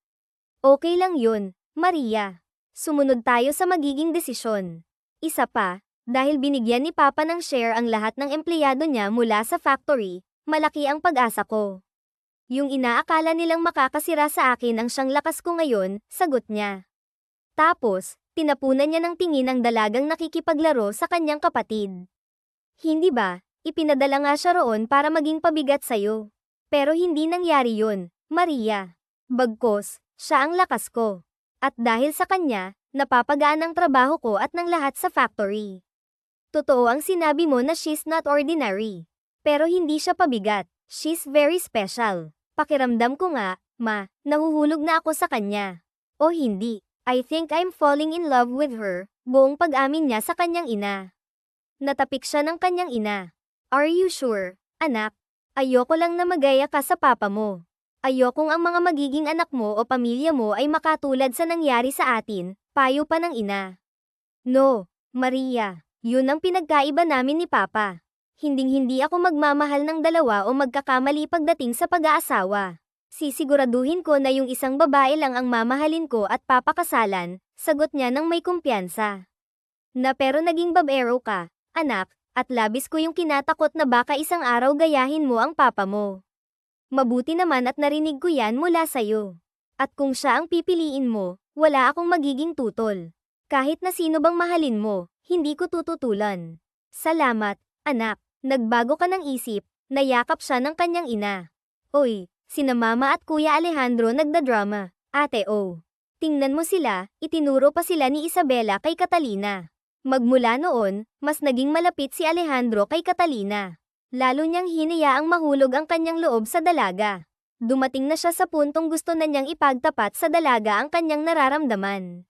Okay lang yun, Maria. Sumunod tayo sa magiging desisyon. Isa pa, dahil binigyan ni Papa ng share ang lahat ng empleyado niya mula sa factory, malaki ang pag-asa ko. Yung inaakala nilang makakasira sa akin ang siyang lakas ko ngayon, sagot niya. Tapos, tinapunan niya ng tingin ang dalagang nakikipaglaro sa kanyang kapatid. Hindi ba, ipinadala nga siya roon para maging pabigat sa'yo. Pero hindi nangyari yun, Maria. Bagkos, siya ang lakas ko. At dahil sa kanya, napapagaan ang trabaho ko at ng lahat sa factory. Totoo ang sinabi mo na she's not ordinary. Pero hindi siya pabigat, she's very special. Pakiramdam ko nga, ma, nahuhulog na ako sa kanya. O hindi, I think I'm falling in love with her, buong pag-amin niya sa kanyang ina. Natapik siya ng kanyang ina. Are you sure, anak? Ayoko lang na magaya ka sa papa mo. Ayokong ang mga magiging anak mo o pamilya mo ay makatulad sa nangyari sa atin, payo pa ng ina. No, Maria, yun ang pinagkaiba namin ni Papa. Hinding-hindi ako magmamahal ng dalawa o magkakamali pagdating sa pag-aasawa. Sisiguraduhin ko na yung isang babae lang ang mamahalin ko at papakasalan, sagot niya ng may kumpiyansa. Na pero naging babero ka, anak, at labis ko yung kinatakot na baka isang araw gayahin mo ang papa mo. Mabuti naman at narinig ko yan mula sa'yo. At kung siya ang pipiliin mo, wala akong magiging tutol. Kahit na sino bang mahalin mo, hindi ko tututulan. Salamat, anak. Nagbago ka ng isip, nayakap siya ng kanyang ina. Oy, sina Mama at Kuya Alejandro nagdadrama. Ate O. Tingnan mo sila, itinuro pa sila ni Isabela kay Catalina. Magmula noon, mas naging malapit si Alejandro kay Catalina. Lalo niyang hinayaang mahulog ang kanyang loob sa dalaga. Dumating na siya sa puntong gusto na niyang ipagtapat sa dalaga ang kanyang nararamdaman.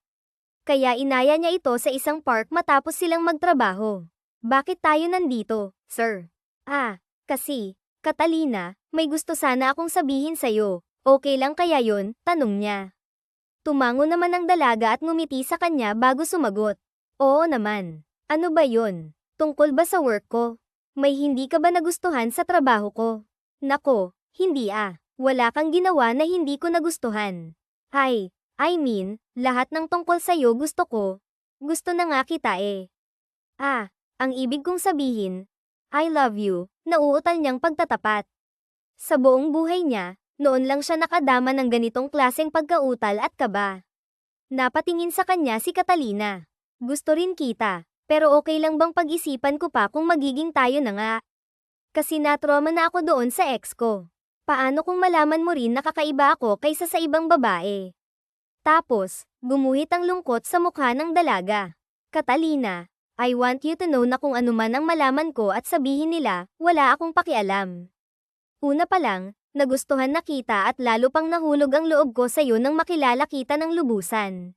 Kaya inaya niya ito sa isang park matapos silang magtrabaho. Bakit tayo nandito, sir? Kasi, Catalina, may gusto sana akong sabihin sa'yo. Okay lang kaya yon? Tanong niya. Tumango naman ang dalaga at ngumiti sa kanya bago sumagot. Oo naman. Ano ba yon? Tungkol ba sa work ko? May hindi ka ba nagustuhan sa trabaho ko? Nako, hindi Wala kang ginawa na hindi ko nagustuhan. I mean, lahat ng tungkol sa'yo gusto ko. Gusto na nga kita ang ibig kong sabihin, I love you, nauutal niyang pagtatapat. Sa buong buhay niya, noon lang siya nakadama ng ganitong klaseng pagkautal at kaba. Napatingin sa kanya si Catalina. Gusto rin kita, pero okay lang bang pag-isipan ko pa kung magiging tayo na nga? Kasi na-trauma na ako doon sa ex ko. Paano kung malaman mo rin na kakaiba ako kaysa sa ibang babae? Tapos, gumuhit ang lungkot sa mukha ng dalaga. Catalina, I want you to know na kung ano man ang malaman ko at sabihin nila, wala akong pakialam. Una pa lang, nagustuhan na kita at lalo pang nahulog ang loob ko sa'yo nang makilala kita ng lubusan.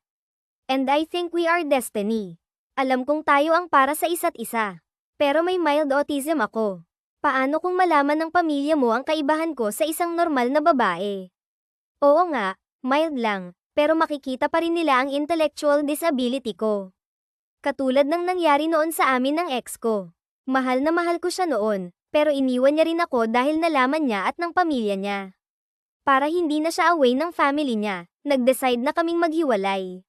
And I think we are destiny. Alam kong tayo ang para sa isa't isa. Pero may mild autism ako. Paano kung malaman ng pamilya mo ang kaibahan ko sa isang normal na babae? Oo nga, mild lang, pero makikita pa rin nila ang intellectual disability ko. Katulad ng nangyari noon sa amin ng ex ko. Mahal na mahal ko siya noon, pero iniwan niya rin ako dahil nalaman niya at ng pamilya niya. Para hindi na siya away ng family niya, nag-decide na kaming maghiwalay.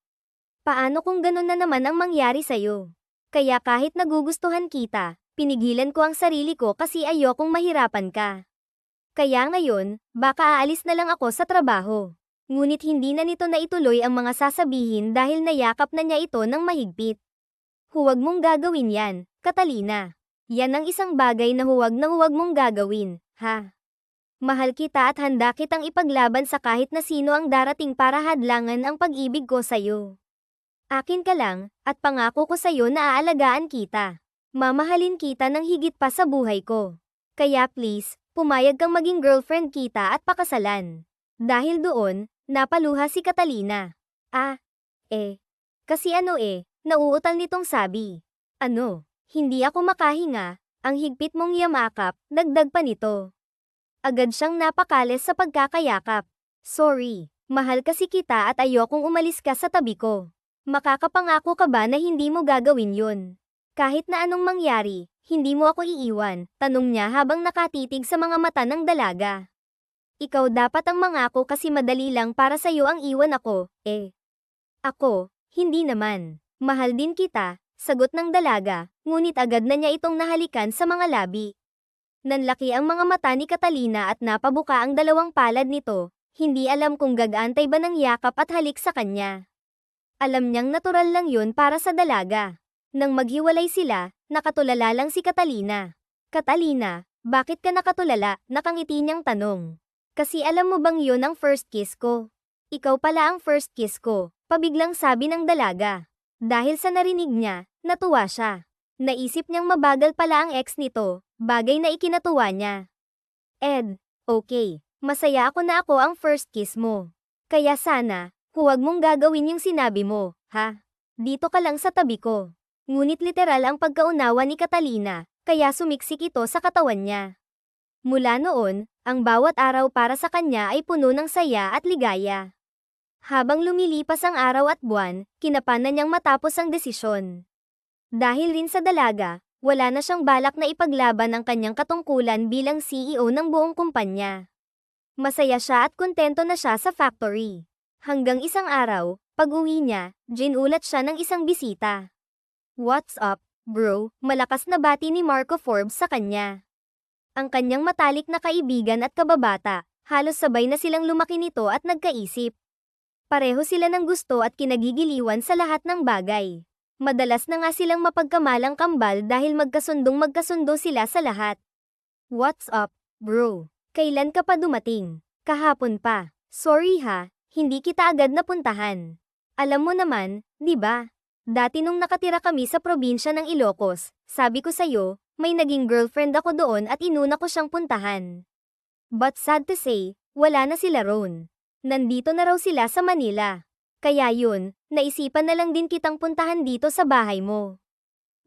Paano kung ganun na naman ang mangyari sa'yo? Kaya kahit nagugustuhan kita, pinigilan ko ang sarili ko kasi ayokong mahirapan ka. Kaya ngayon, baka aalis na lang ako sa trabaho. Ngunit hindi na nito naituloy ang mga sasabihin dahil nayakap na niya ito ng mahigpit. Huwag mong gagawin yan, Catalina. Yan ang isang bagay na huwag mong gagawin, ha? Mahal kita at handa kitang ipaglaban sa kahit na sino ang darating para hadlangan ang pag-ibig ko sa'yo. Akin ka lang, at pangako ko sa'yo na aalagaan kita. Mamahalin kita ng higit pa sa buhay ko. Kaya please, pumayag kang maging girlfriend kita at pakasalan. Dahil doon, napaluha si Catalina. Kasi nauutal nitong sabi. Ano, hindi ako makahinga, ang higpit mong yamakap, dagdag pa nito. Agad siyang napakales sa pagkakayakap. Sorry, mahal kasi kita at ayokong umalis ka sa tabi ko. Makakapangako ka ba na hindi mo gagawin yun? Kahit na anong mangyari, hindi mo ako iiwan, tanong niya habang nakatitig sa mga mata ng dalaga. Ikaw dapat ang mangako kasi madali lang para sa'yo ang iwan ako, Ako, hindi naman. Mahal din kita, sagot ng dalaga, ngunit agad na niya itong nahalikan sa mga labi. Nanlaki ang mga mata ni Catalina at napabuka ang dalawang palad nito, hindi alam kung gagantay ba ng yakap at halik sa kanya. Alam niyang natural lang yun para sa dalaga. Nang maghiwalay sila, nakatulala lang si Catalina. Catalina, bakit ka nakatulala? Nakangiti niyang tanong. Kasi alam mo bang yun ang first kiss ko? Ikaw pala ang first kiss ko, pabiglang sabi ng dalaga. Dahil sa narinig niya, natuwa siya. Naisip niyang mabagal pala ang ex nito, bagay na ikinatuwa niya. Ed, okay, masaya ako na ako ang first kiss mo. Kaya sana, huwag mong gagawin yung sinabi mo, ha? Dito ka lang sa tabi ko. Ngunit literal ang pagkaunawa ni Catalina, kaya sumiksik ito sa katawan niya. Mula noon, ang bawat araw para sa kanya ay puno ng saya at ligaya. Habang lumilipas ang araw at buwan, kinapanan niyang matapos ang desisyon. Dahil rin sa dalaga, wala na siyang balak na ipaglaban ang kanyang katungkulan bilang CEO ng buong kumpanya. Masaya siya at kontento na siya sa factory. Hanggang isang araw, pag-uwi niya, ginulat siya ng isang bisita. What's up, bro, malakas na bati ni Marco Forbes sa kanya. Ang kanyang matalik na kaibigan at kababata, halos sabay na silang lumaki nito at nagkaisip. Pareho sila ng gusto at kinagigiliwan sa lahat ng bagay. Madalas na nga silang mapagkamalang kambal dahil magkasundo sila sa lahat. What's up, bro? Kailan ka pa dumating? Kahapon pa. Sorry ha, hindi kita agad napuntahan. Alam mo naman, di ba? Dati nung nakatira kami sa probinsya ng Ilocos, sabi ko sa'yo, may naging girlfriend ako doon at inuna ko siyang puntahan. But sad to say, wala na sila roon. Nandito na raw sila sa Manila. Kaya yun, naisipan na lang din kitang puntahan dito sa bahay mo.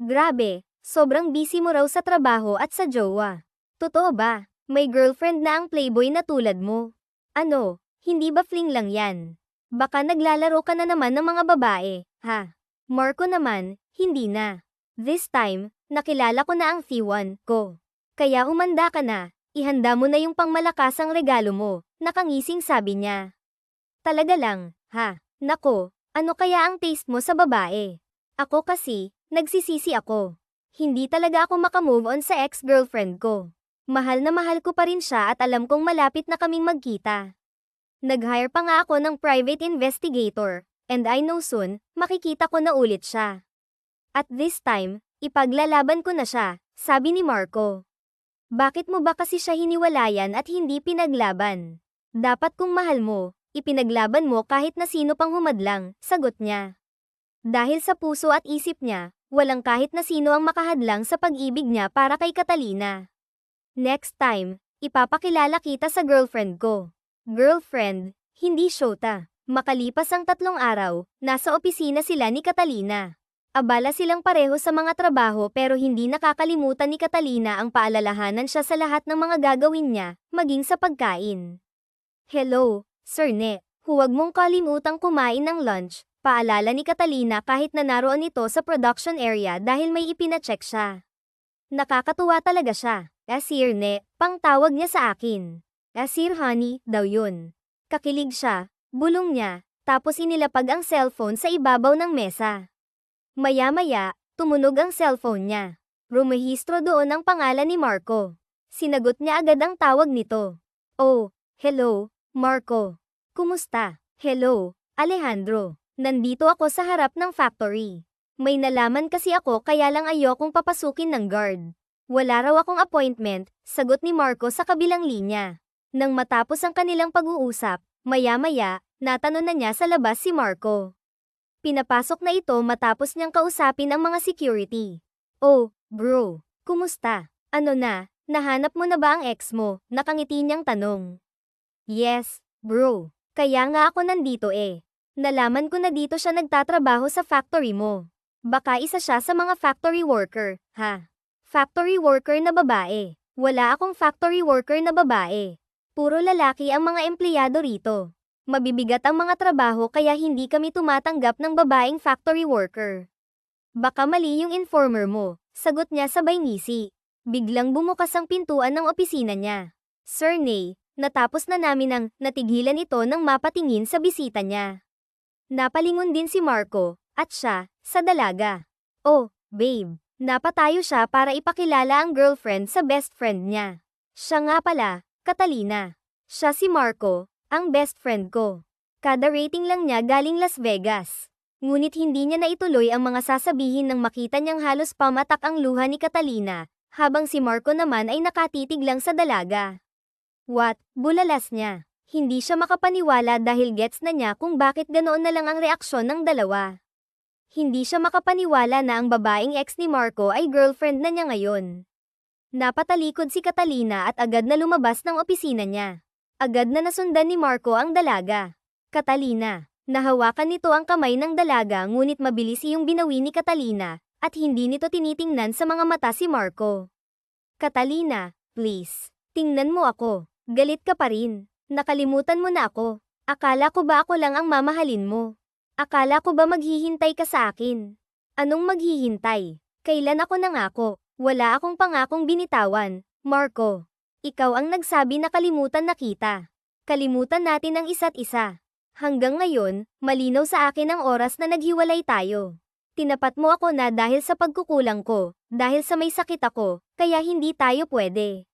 Grabe, sobrang busy mo raw sa trabaho at sa jowa. Totoo ba? May girlfriend na ang playboy na tulad mo? Ano, hindi ba fling lang yan? Baka naglalaro ka na naman ng mga babae, ha? Marco naman, hindi na. This time, nakilala ko na ang F1 ko. Kaya umanda ka na, ihanda mo na yung pangmalakasang regalo mo, nakangising sabi niya. Talaga lang, ha? Nako, ano kaya ang taste mo sa babae? Ako kasi, nagsisisi ako. Hindi talaga ako makamove on sa ex-girlfriend ko. Mahal na mahal ko pa rin siya at alam kong malapit na kaming magkita. Nag-hire pa nga ako ng private investigator, and I know soon, makikita ko na ulit siya. At this time, ipaglalaban ko na siya, sabi ni Marco. Bakit mo ba kasi siya hiniwalayan at hindi pinaglaban? Dapat kung mahal mo, ipinaglaban mo kahit na sino pang humadlang, sagot niya. Dahil sa puso at isip niya, walang kahit na sino ang makahadlang sa pag-ibig niya para kay Catalina. Next time, ipapakilala kita sa girlfriend ko. Girlfriend, hindi shota. Makalipas ang 3 araw, nasa opisina sila ni Catalina. Abala silang pareho sa mga trabaho pero hindi nakakalimutan ni Catalina ang paalalahanan siya sa lahat ng mga gagawin niya, maging sa pagkain. Hello, Sir Ne, huwag mong kalimutang kumain ng lunch, paalala ni Catalina kahit na naroon ito sa production area dahil may ipinacheck siya. Nakakatuwa talaga siya. Sir Ne, pang tawag niya sa akin. Sir Honey, daw yun. Kakilig siya, bulong niya, tapos inilapag ang cellphone sa ibabaw ng mesa. Maya-maya, tumunog ang cellphone niya. Rumehistro doon ang pangalan ni Marco. Sinagot niya agad ang tawag nito. Oh, hello, Marco. Kumusta? Hello, Alejandro. Nandito ako sa harap ng factory. May nalaman kasi ako kaya lang ayokong papasukin ng guard. Wala raw akong appointment, sagot ni Marco sa kabilang linya. Nang matapos ang kanilang pag-uusap, maya-maya, natanong na niya sa labas si Marco. Pinapasok na ito matapos niyang kausapin ang mga security. Oh, bro, kumusta? Ano na, nahanap mo na ba ang ex mo? Nakangiti niyang tanong. Yes, bro. Kaya nga ako nandito eh. Nalaman ko na dito siya nagtatrabaho sa factory mo. Baka isa siya sa mga factory worker, ha? Factory worker na babae. Wala akong factory worker na babae. Puro lalaki ang mga empleyado rito. Mabibigat ang mga trabaho kaya hindi kami tumatanggap ng babaeng factory worker. Baka mali yung informer mo, sagot niya sabay ngisi. Biglang bumukas ang pintuan ng opisina niya. Sir Ne, natapos na namin ang natigilan ito nang mapatingin sa bisita niya. Napalingon din si Marco, at siya, sa dalaga. Oh, babe. Napatayo siya para ipakilala ang girlfriend sa best friend niya. Siya nga pala, Catalina. Siya si Marco, ang best friend ko. Kada rating lang niya galing Las Vegas. Ngunit hindi niya naituloy ang mga sasabihin nang makita niyang halos pamatak ang luha ni Catalina, habang si Marco naman ay nakatitig lang sa dalaga. What? Bulalas niya. Hindi siya makapaniwala dahil gets na niya kung bakit ganoon na lang ang reaksyon ng dalawa. Hindi siya makapaniwala na ang babaeng ex ni Marco ay girlfriend na niya ngayon. Napatalikod si Catalina at agad na lumabas ng opisina niya. Agad na nasundan ni Marco ang dalaga. Catalina, nahawakan nito ang kamay ng dalaga ngunit mabilis iyong binawi ni Catalina, at hindi nito tinitingnan sa mga mata si Marco. Catalina, please, tingnan mo ako. Galit ka pa rin. Nakalimutan mo na ako. Akala ko ba ako lang ang mamahalin mo? Akala ko ba maghihintay ka sa akin? Anong maghihintay? Kailan ako nangako? Wala akong pangakong binitawan, Marco. Ikaw ang nagsabi na kalimutan na kita. Kalimutan natin ang isa't isa. Hanggang ngayon, malinaw sa akin ang oras na naghiwalay tayo. Tinapat mo ako na dahil sa pagkukulang ko, dahil sa may sakit ako, kaya hindi tayo pwede.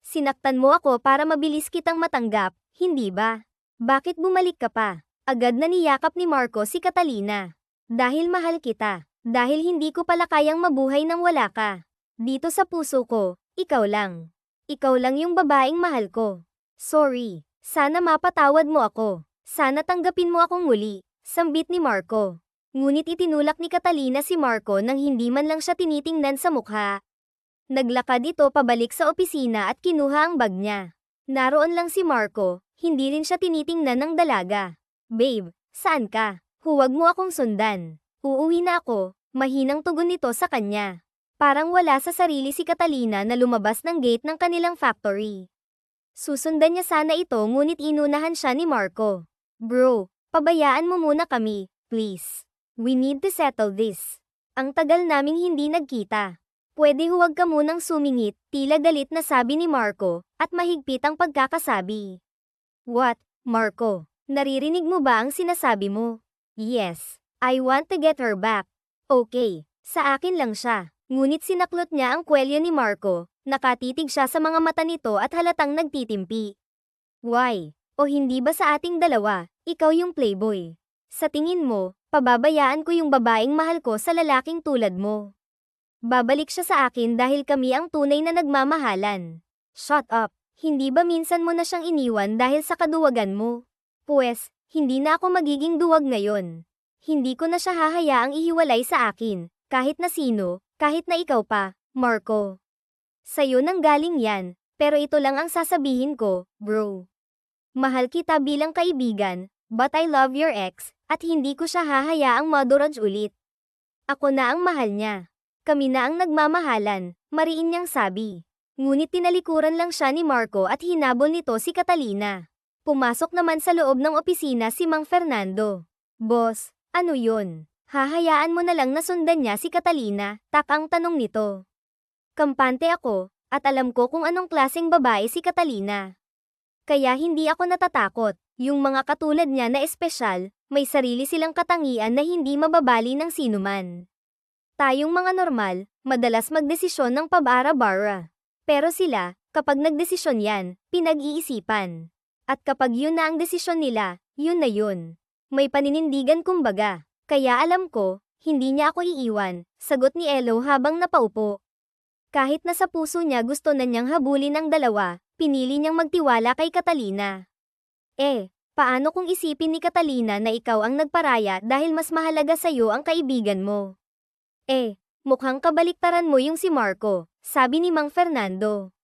Sinaktan mo ako para mabilis kitang matanggap, hindi ba? Bakit bumalik ka pa? Agad na niyakap ni Marco si Catalina. Dahil mahal kita. Dahil hindi ko pala kayang mabuhay nang wala ka. Dito sa puso ko, ikaw lang. Ikaw lang yung babaeng mahal ko. Sorry. Sana mapatawad mo ako. Sana tanggapin mo akong muli. Sambit ni Marco. Ngunit itinulak ni Catalina si Marco nang hindi man lang siya tinitingnan sa mukha. Naglakad ito pabalik sa opisina at kinuha ang bag niya. Naroon lang si Marco, hindi rin siya tinitingnan ng dalaga. Babe, saan ka? Huwag mo akong sundan. Uuwi na ako, mahinang tugon nito sa kanya. Parang wala sa sarili si Catalina na lumabas ng gate ng kanilang factory. Susundan niya sana ito ngunit inunahan siya ni Marco. Bro, pabayaan mo muna kami, please. We need to settle this. Ang tagal naming hindi nagkita. Pwede huwag ka munang sumingit, tila galit na sabi ni Marco, at mahigpit ang pagkakasabi. What, Marco? Naririnig mo ba ang sinasabi mo? Yes, I want to get her back. Okay, sa akin lang siya. Ngunit sinaklot niya ang kwelyo ni Marco, nakatitig siya sa mga mata nito at halatang nagtitimpi. Why? O hindi ba sa ating dalawa, ikaw yung playboy? Sa tingin mo, pababayaan ko yung babaeng mahal ko sa lalaking tulad mo. Babalik siya sa akin dahil kami ang tunay na nagmamahalan. Shut up, hindi ba minsan mo na siyang iniwan dahil sa kaduwagan mo? Pues, hindi na ako magiging duwag ngayon. Hindi ko na siya hahayaang ihiwalay sa akin, kahit na sino, kahit na ikaw pa, Marco. Sa'yo nang galing yan, pero ito lang ang sasabihin ko, bro. Mahal kita bilang kaibigan, but I love your ex, at hindi ko siya hahayaang maduraj ulit. Ako na ang mahal niya. Kami na ang nagmamahalan, mariin niyang sabi. Ngunit tinalikuran lang siya ni Marco at hinabol nito si Catalina. Pumasok naman sa loob ng opisina si Mang Fernando. Boss, ano yun? Hahayaan mo na lang na sundan niya si Catalina, takang tanong nito. Kampante ako, at alam ko kung anong klaseng babae si Catalina. Kaya hindi ako natatakot, yung mga katulad niya na espesyal, may sarili silang katangian na hindi mababali ng sinuman. Tayong mga normal, madalas magdesisyon ng pabara-bara. Pero sila, kapag nagdesisyon yan, pinag-iisipan. At kapag yun na ang desisyon nila, yun na yun. May paninindigan kumbaga. Kaya alam ko, hindi niya ako iiwan, sagot ni Elo habang napaupo. Kahit na sa puso niya gusto na niyang habulin ang dalawa, pinili niyang magtiwala kay Catalina. Paano kung isipin ni Catalina na ikaw ang nagparaya dahil mas mahalaga sa'yo ang kaibigan mo? Mukhang kabaliktaran mo yung si Marco, sabi ni Mang Fernando.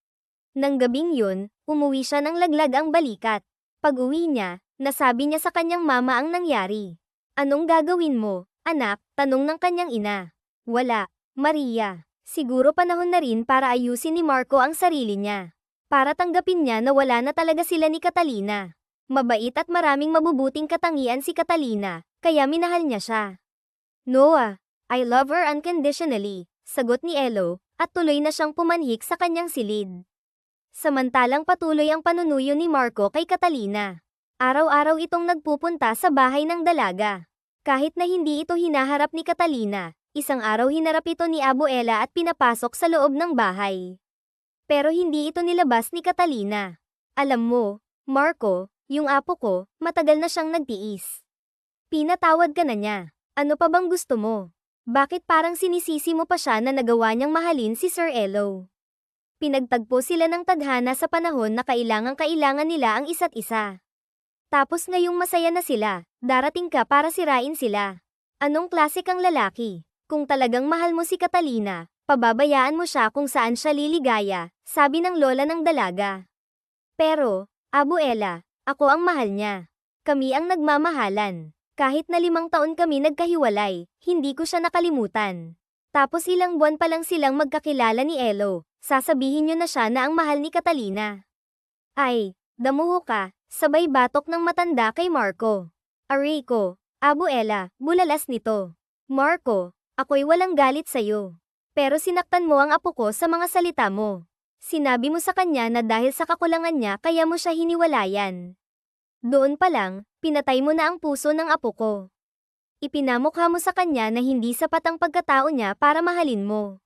Nang gabing yun, umuwi siya ng laglag ang balikat. Pag-uwi niya, nasabi niya sa kanyang mama ang nangyari. Anong gagawin mo, anak? Tanong ng kanyang ina. Wala, Maria. Siguro panahon na rin para ayusin ni Marco ang sarili niya. Para tanggapin niya na wala na talaga sila ni Catalina. Mabait at maraming mabubuting katangian si Catalina, kaya minahal niya siya. Noah, I love her unconditionally, sagot ni Elo, at tuloy na siyang pumanhik sa kanyang silid. Samantalang patuloy ang panunuyo ni Marco kay Catalina. Araw-araw itong nagpupunta sa bahay ng dalaga. Kahit na hindi ito hinaharap ni Catalina, isang araw hinarap ito ni Abuela at pinapasok sa loob ng bahay. Pero hindi ito nilabas ni Catalina. Alam mo, Marco, yung apo ko, matagal na siyang nagtiis. Pinatawad ka na niya. Ano pa bang gusto mo? Bakit parang sinisisi mo pa siya na nagawa niyang mahalin si Sir Elo? Pinagtagpo sila ng tadhana sa panahon na kailangan nila ang isa't isa. Tapos ngayong masaya na sila, darating ka para sirain sila. Anong klase kang lalaki? Kung talagang mahal mo si Catalina, pababayaan mo siya kung saan siya liligaya, sabi ng lola ng dalaga. Pero, Abuela, ako ang mahal niya. Kami ang nagmamahalan. Kahit na 5 taon kami nagkahiwalay, hindi ko siya nakalimutan. Tapos ilang buwan pa lang silang magkakilala ni Elo, sasabihin niyo na siya na ang mahal ni Catalina. Ay, damuho ka, sabay batok ng matanda kay Marco. Aray ko, Abuela, bulalas nito. Marco, ako'y walang galit sa'yo. Pero sinaktan mo ang apo ko sa mga salita mo. Sinabi mo sa kanya na dahil sa kakulangan niya kaya mo siya hiniwalayan. Doon pa lang, pinatay mo na ang puso ng apo ko. Ipinamukha mo sa kanya na hindi sapat ang pagkatao niya para mahalin mo.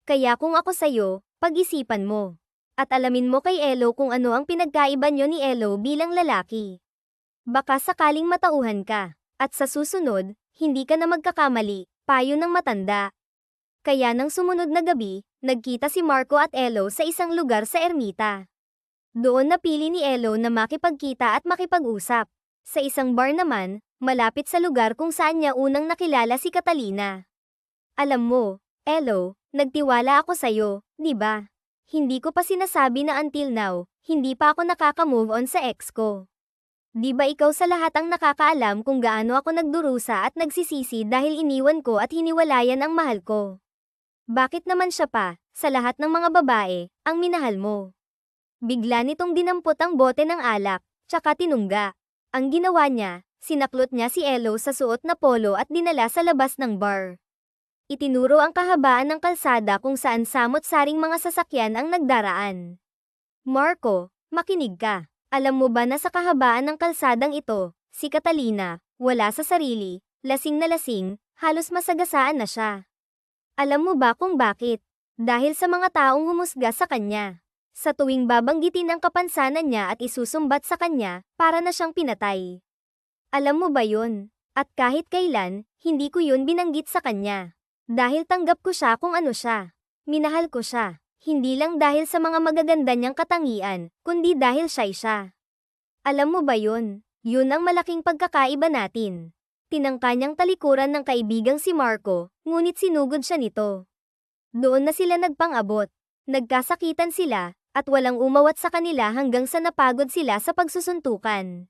Kaya kung ako sa'yo, pag-isipan mo. At alamin mo kay Elo kung ano ang pinagkaiba niyo ni Elo bilang lalaki. Baka sakaling matauhan ka. At sa susunod, hindi ka na magkakamali, payo ng matanda. Kaya nang sumunod na gabi, nagkita si Marco at Elo sa isang lugar sa ermita. Doon napili ni Elo na makipagkita at makipag-usap. Sa isang bar naman, malapit sa lugar kung saan niya unang nakilala si Catalina. Alam mo, Elo, nagtiwala ako sa'yo, di ba? Hindi ko pa sinasabi na until now, hindi pa ako nakaka-move on sa ex ko. Di ba ikaw sa lahat ang nakakaalam kung gaano ako nagdurusa at nagsisisi dahil iniwan ko at hiniwalayan ang mahal ko? Bakit naman siya pa, sa lahat ng mga babae, ang minahal mo? Bigla nitong dinampot ang bote ng alak, tsaka tinungga. Ang ginawa niya, sinaklot niya si Elo sa suot na polo at dinala sa labas ng bar. Itinuro ang kahabaan ng kalsada kung saan samot-saring mga sasakyan ang nagdaraan. Marco, makinig ka. Alam mo ba na sa kahabaan ng kalsadang ito, si Catalina, wala sa sarili, lasing na lasing, halos masagasaan na siya. Alam mo ba kung bakit? Dahil sa mga taong humusga sa kanya. Sa tuwing babanggitin ang kapansanan niya at isusumbat sa kanya, para na siyang pinatay. Alam mo ba yun? At kahit kailan, hindi ko yun binanggit sa kanya. Dahil tanggap ko siya kung ano siya. Minahal ko siya. Hindi lang dahil sa mga magaganda niyang katangian, kundi dahil siya'y siya. Alam mo ba yun? Yun ang malaking pagkakaiba natin. Tinangka niyang talikuran ng kaibigang si Marco, ngunit sinugod siya nito. Doon na sila nagpang-abot. Nagkasakitan sila, at walang umawat sa kanila hanggang sa napagod sila sa pagsusuntukan.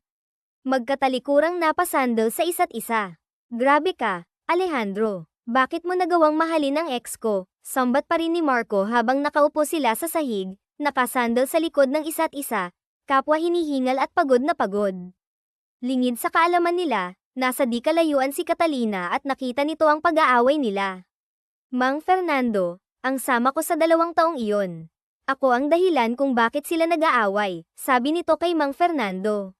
Magkatalikurang napasandal sa isa't isa. Grabe ka, Alejandro. Bakit mo nagawang mahalin ang ex ko? Sambat pa rin ni Marco habang nakaupo sila sa sahig, nakasandal sa likod ng isa't isa, kapwa hinihingal at pagod na pagod. Lingid sa kaalaman nila, nasa di kalayuan si Catalina at nakita nito ang pag-aaway nila. Mang Fernando, ang sama ko sa 2 taong iyon. Ako ang dahilan kung bakit sila nag-aaway, sabi nito kay Mang Fernando.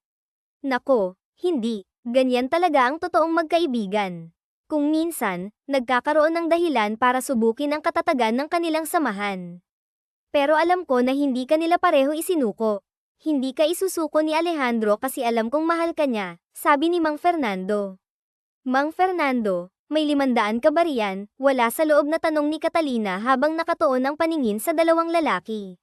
Nako, hindi, ganyan talaga ang totoong magkaibigan. Kung minsan, nagkakaroon ng dahilan para subukin ang katatagan ng kanilang samahan. Pero alam ko na hindi ka nila pareho isinuko. Hindi ka isusuko ni Alejandro kasi alam kong mahal ka niya, sabi ni Mang Fernando. Mang Fernando, may 500 ka ba riyan? Wala sa loob na tanong ni Catalina habang nakatuon ang paningin sa 2 lalaki.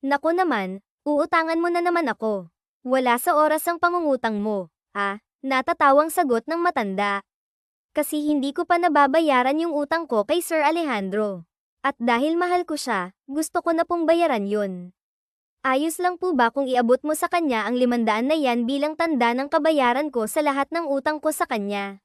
Naku naman, uutangan mo na naman ako. Wala sa oras ang pangungutang mo, natatawang sagot ng matanda. Kasi hindi ko pa nababayaran yung utang ko kay Sir Alejandro. At dahil mahal ko siya, gusto ko na pong bayaran yun. Ayos lang po ba kung iabot mo sa kanya ang 500 na yan bilang tanda ng kabayaran ko sa lahat ng utang ko sa kanya?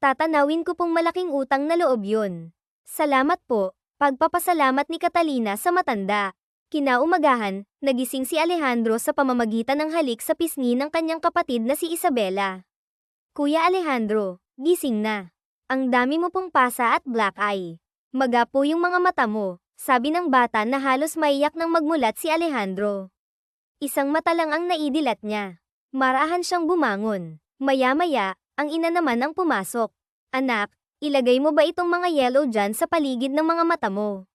Tatanawin ko pong malaking utang na loob yun. Salamat po, pagpapasalamat ni Catalina sa matanda. Kinaumagahan, nagising si Alejandro sa pamamagitan ng halik sa pisngi ng kanyang kapatid na si Isabela. Kuya Alejandro, gising na. Ang dami mo pong pasa at black eye. Magapo yung mga mata mo, sabi ng bata na halos maiyak nang magmulat si Alejandro. Isang mata lang ang naidilat niya. Marahan siyang bumangon. Maya-maya, ang ina naman ang pumasok. Anak, ilagay mo ba itong mga yellow dyan sa paligid ng mga mata mo?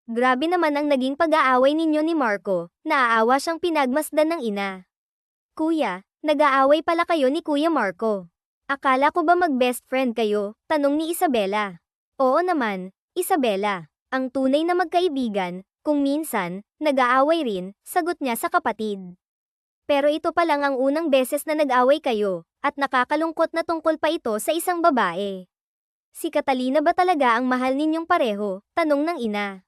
Grabe naman ang naging pag-aaway ninyo ni Marco, naaawa siyang pinagmasdan ng ina. Kuya, nag-aaway pala kayo ni Kuya Marco. Akala ko ba mag-best friend kayo? Tanong ni Isabela. Oo naman, Isabela. Ang tunay na magkaibigan, kung minsan, nag-aaway rin, sagot niya sa kapatid. Pero ito pa lang ang unang beses na nag-away kayo, at nakakalungkot na tungkol pa ito sa isang babae. Si Catalina ba talaga ang mahal ninyong pareho? Tanong ng ina.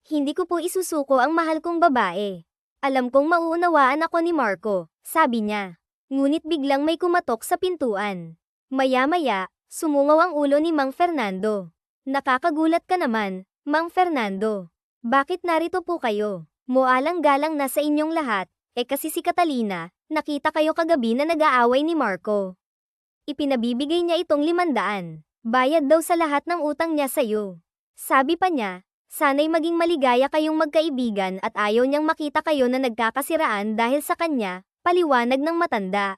Hindi ko po isusuko ang mahal kong babae. Alam kong mauunawaan ako ni Marco, sabi niya. Ngunit biglang may kumatok sa pintuan. Maya-maya, sumungaw ang ulo ni Mang Fernando. Nakakagulat ka naman, Mang Fernando. Bakit narito po kayo? Mualang-galang na sa inyong lahat, kasi si Catalina, nakita kayo kagabi na nag-aaway ni Marco. Ipinabibigay niya itong 500. Bayad daw sa lahat ng utang niya sa'yo. Sabi pa niya, sana'y maging maligaya kayong magkaibigan at ayaw niyang makita kayo na nagkakasiraan dahil sa kanya. Paliwanag ng matanda.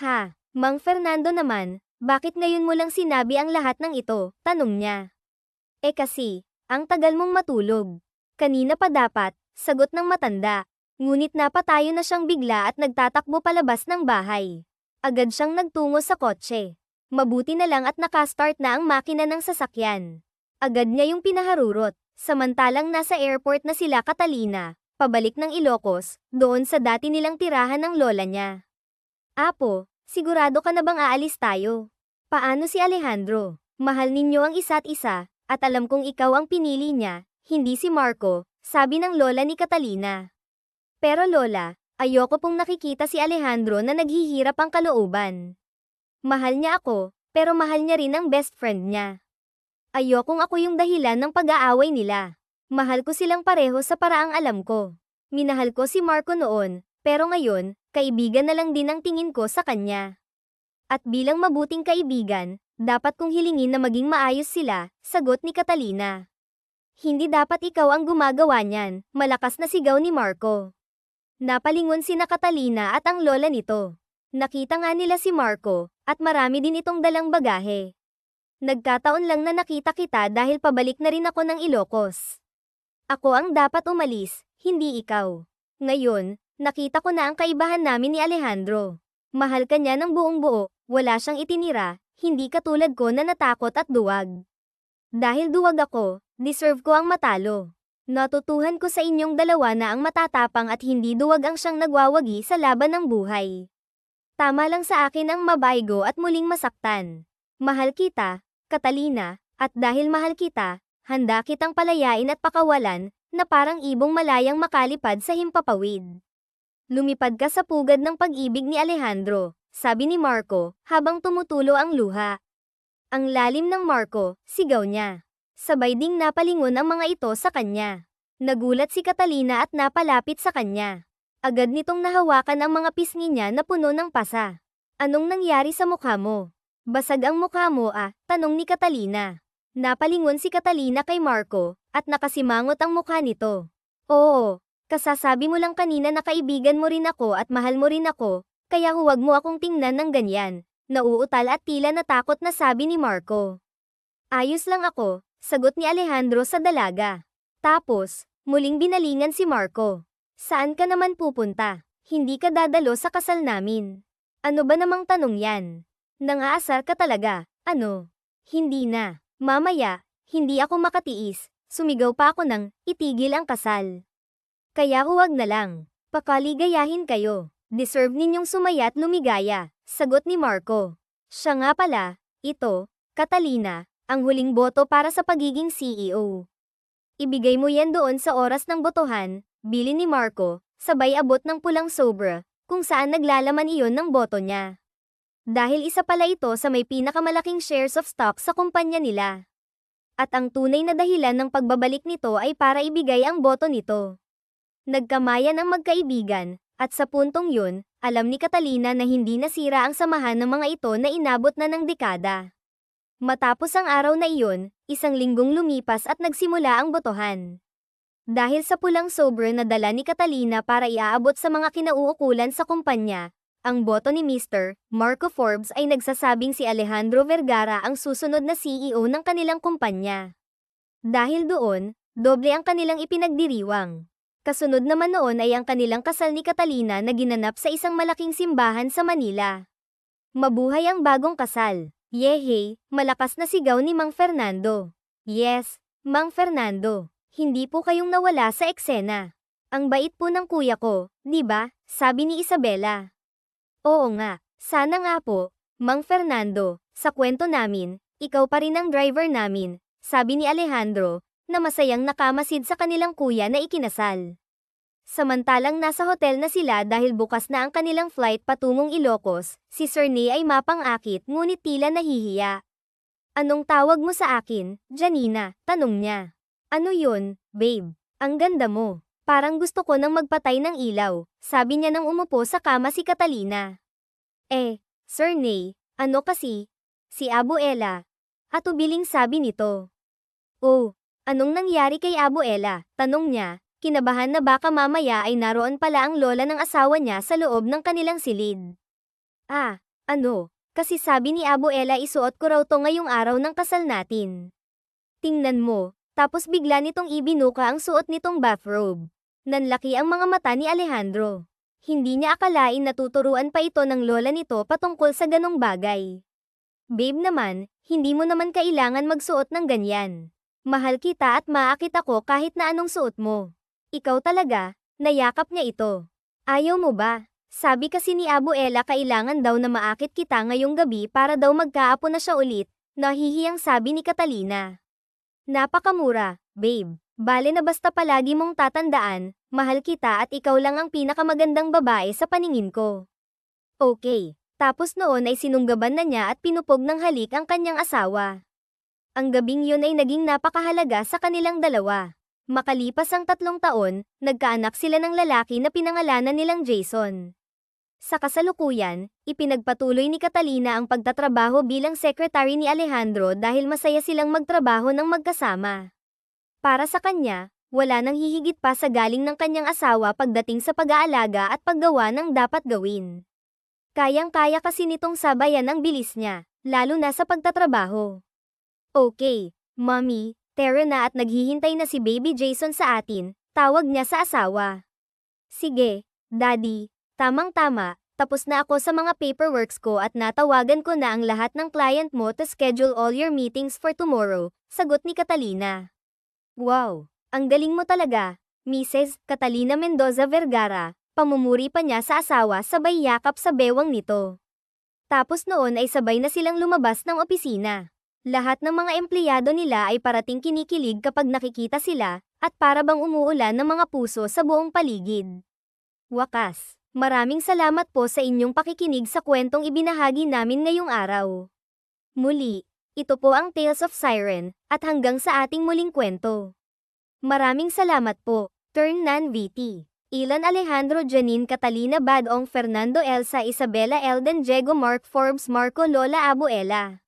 Ha, Mang Fernando naman, Bakit ngayon mo lang sinabi ang lahat ng ito? Tanong niya. Eh kasi, ang tagal mong matulog. Kanina pa dapat, sagot ng matanda. Ngunit napatayo na siyang bigla at nagtatakbo palabas ng bahay. Agad siyang nagtungo sa kotse. Mabuti na lang at nakastart na ang makina ng sasakyan. Agad niya yung pinaharurot, samantalang nasa airport na sila Catalina, pabalik ng Ilocos, doon sa dati nilang tirahan ng lola niya. Apo, sigurado ka na bang aalis tayo? Paano si Alejandro? Mahal ninyo ang isa't isa, at alam kong ikaw ang pinili niya, hindi si Marco, sabi ng lola ni Catalina. Pero lola, ayoko pong nakikita si Alejandro na naghihirap ang kalooban. Mahal niya ako, pero mahal niya rin ang best friend niya. Ayokong ako yung dahilan ng pag-aaway nila. Mahal ko silang pareho sa paraang alam ko. Minahal ko si Marco noon, pero ngayon, kaibigan na lang din ang tingin ko sa kanya. At bilang mabuting kaibigan, dapat kong hilingin na maging maayos sila, sagot ni Catalina. Hindi dapat ikaw ang gumagawa niyan, malakas na sigaw ni Marco. Napalingon sina Catalina at ang lola nito. Nakita nga nila si Marco, at marami din itong dalang bagahe. Nagkataon lang na nakita kita dahil pabalik na rin ako ng Ilocos. Ako ang dapat umalis, hindi ikaw. Ngayon, nakita ko na ang kaibahan namin ni Alejandro. Mahal ka niya ng buong buo, wala siyang itinira, hindi katulad ko na natakot at duwag. Dahil duwag ako, deserve ko ang matalo. Natutuhan ko sa inyong dalawa na ang matatapang at hindi duwag ang siyang nagwawagi sa laban ng buhay. Tama lang sa akin ang mabaygo at muling masaktan. Mahal kita, Catalina, at dahil mahal kita, handa kitang palayain at pakawalan, na parang ibong malayang makalipad sa himpapawid. Lumipad ka sa pugad ng pag-ibig ni Alejandro, sabi ni Marco, habang tumutulo ang luha. Ang lalim ng Marco, sigaw niya. Sabay ding napalingon ang mga ito sa kanya. Nagulat si Catalina at napalapit sa kanya. Agad nitong nahawakan ang mga pisngi niya na puno ng pasa. Anong nangyari sa mukha mo? Basag ang mukha mo tanong ni Catalina. Napalingon si Catalina kay Marco, at nakasimangot ang mukha nito. Oo, kasasabi mo lang kanina na kaibigan mo rin ako at mahal mo rin ako, kaya huwag mo akong tingnan ng ganyan. Nauutal at tila natakot na sabi ni Marco. Ayos lang ako, sagot ni Alejandro sa dalaga. Tapos, muling binalingan si Marco. Saan ka naman pupunta? Hindi ka dadalo sa kasal namin. Ano ba namang tanong yan? Nangaasar ka talaga, ano? Hindi na. Mamaya, hindi ako makatiis. Sumigaw pa ako ng, itigil ang kasal. Kaya huwag na lang. Pakaligayahin kayo. Deserve ninyong sumaya at lumigaya, sagot ni Marco. Siya nga pala, ito, Catalina, ang huling boto para sa pagiging CEO. Ibigay mo yan doon sa oras ng botohan, bili ni Marco, sabay abot ng pulang sobra, kung saan naglalaman iyon ng boto niya. Dahil isa pala ito sa may pinakamalaking shares of stock sa kumpanya nila. At ang tunay na dahilan ng pagbabalik nito ay para ibigay ang boto nito. Nagkamayan ang magkaibigan, at sa puntong yun, alam ni Catalina na hindi nasira ang samahan ng mga ito na inabot na ng dekada. Matapos ang araw na iyon, isang linggong lumipas at nagsimula ang botohan. Dahil sa pulang sobre na dala ni Catalina para iaabot sa mga kinauukulan sa kumpanya, ang boto ni Mr. Marco Forbes ay nagsasabing si Alejandro Vergara ang susunod na CEO ng kanilang kumpanya. Dahil doon, doble ang kanilang ipinagdiriwang. Kasunod naman noon ay ang kanilang kasal ni Catalina na ginanap sa isang malaking simbahan sa Manila. Mabuhay ang bagong kasal! Yehey, malakas na sigaw ni Mang Fernando. Yes, Mang Fernando, hindi po kayong nawala sa eksena. Ang bait po ng kuya ko, di ba? Sabi ni Isabela. Oo nga, sana nga po, Mang Fernando, sa kwento namin, ikaw pa rin ang driver namin, sabi ni Alejandro, na masayang nakamasid sa kanilang kuya na ikinasal. Samantalang nasa hotel na sila dahil bukas na ang kanilang flight patungong Ilocos, si Sernay ay mapang-akit ngunit tila nahihiya. Anong tawag mo sa akin, Janina? Tanong niya. Ano yun, babe? Ang ganda mo. Parang gusto ko nang magpatay ng ilaw, sabi niya nang umupo sa kama si Catalina. Sernay, ano kasi? Si Abuela. Atubiling sabi nito. Oh, anong nangyari kay Abuela? Tanong niya. Kinabahan na baka mamaya ay naroon pala ang lola ng asawa niya sa loob ng kanilang silid. Ano? Kasi sabi ni Abuela isuot ko raw to ngayong araw ng kasal natin. Tingnan mo, tapos bigla nitong ibinuka ang suot nitong bathrobe. Nanlaki ang mga mata ni Alejandro. Hindi niya akalain na tuturuan pa ito ng lola nito patungkol sa ganong bagay. Babe naman, hindi mo naman kailangan magsuot ng ganyan. Mahal kita at maakit ako kahit na anong suot mo. Ikaw talaga, nayakap niya ito. Ayaw mo ba? Sabi kasi ni Abuela kailangan daw na maakit kita ngayong gabi para daw magkaapo na siya ulit, nahihiyang sabi ni Catalina. Napakamura, babe. Bale na basta palagi mong tatandaan, mahal kita at ikaw lang ang pinakamagandang babae sa paningin ko. Okay. Tapos noon ay sinunggaban na niya at pinupog ng halik ang kanyang asawa. Ang gabing yun ay naging napakahalaga sa kanilang dalawa. Makalipas ang 3 taon, nagkaanak sila ng lalaki na pinangalanan nilang Jason. Sa kasalukuyan, ipinagpatuloy ni Catalina ang pagtatrabaho bilang secretary ni Alejandro dahil masaya silang magtrabaho ng magkasama. Para sa kanya, wala nang hihigit pa sa galing ng kanyang asawa pagdating sa pag-aalaga at paggawa ng dapat gawin. Kayang-kaya kasi nitong sabayan ang bilis niya, lalo na sa pagtatrabaho. Okay, Mommy, tara na at naghihintay na si Baby Jason sa atin, tawag niya sa asawa. Sige, Daddy. Tamang-tama, tapos na ako sa mga paperworks ko at natawagan ko na ang lahat ng client mo to schedule all your meetings for tomorrow, sagot ni Catalina. Wow, ang galing mo talaga, Mrs. Catalina Mendoza Vergara, pamumuri pa niya sa asawa sabay yakap sa bewang nito. Tapos noon ay sabay na silang lumabas ng opisina. Lahat ng mga empleyado nila ay parating kinikilig kapag nakikita sila, at para bang umuulan ng mga puso sa buong paligid. Wakas. Maraming salamat po sa inyong pakikinig sa kwentong ibinahagi namin ngayong araw. Muli, ito po ang Tales of Siren, at hanggang sa ating muling kwento. Maraming salamat po, Turnan VT. Ilan Alejandro Janine Catalina Badong Fernando Elsa Isabela Elden Diego Mark Forbes Marco Lola Abuela.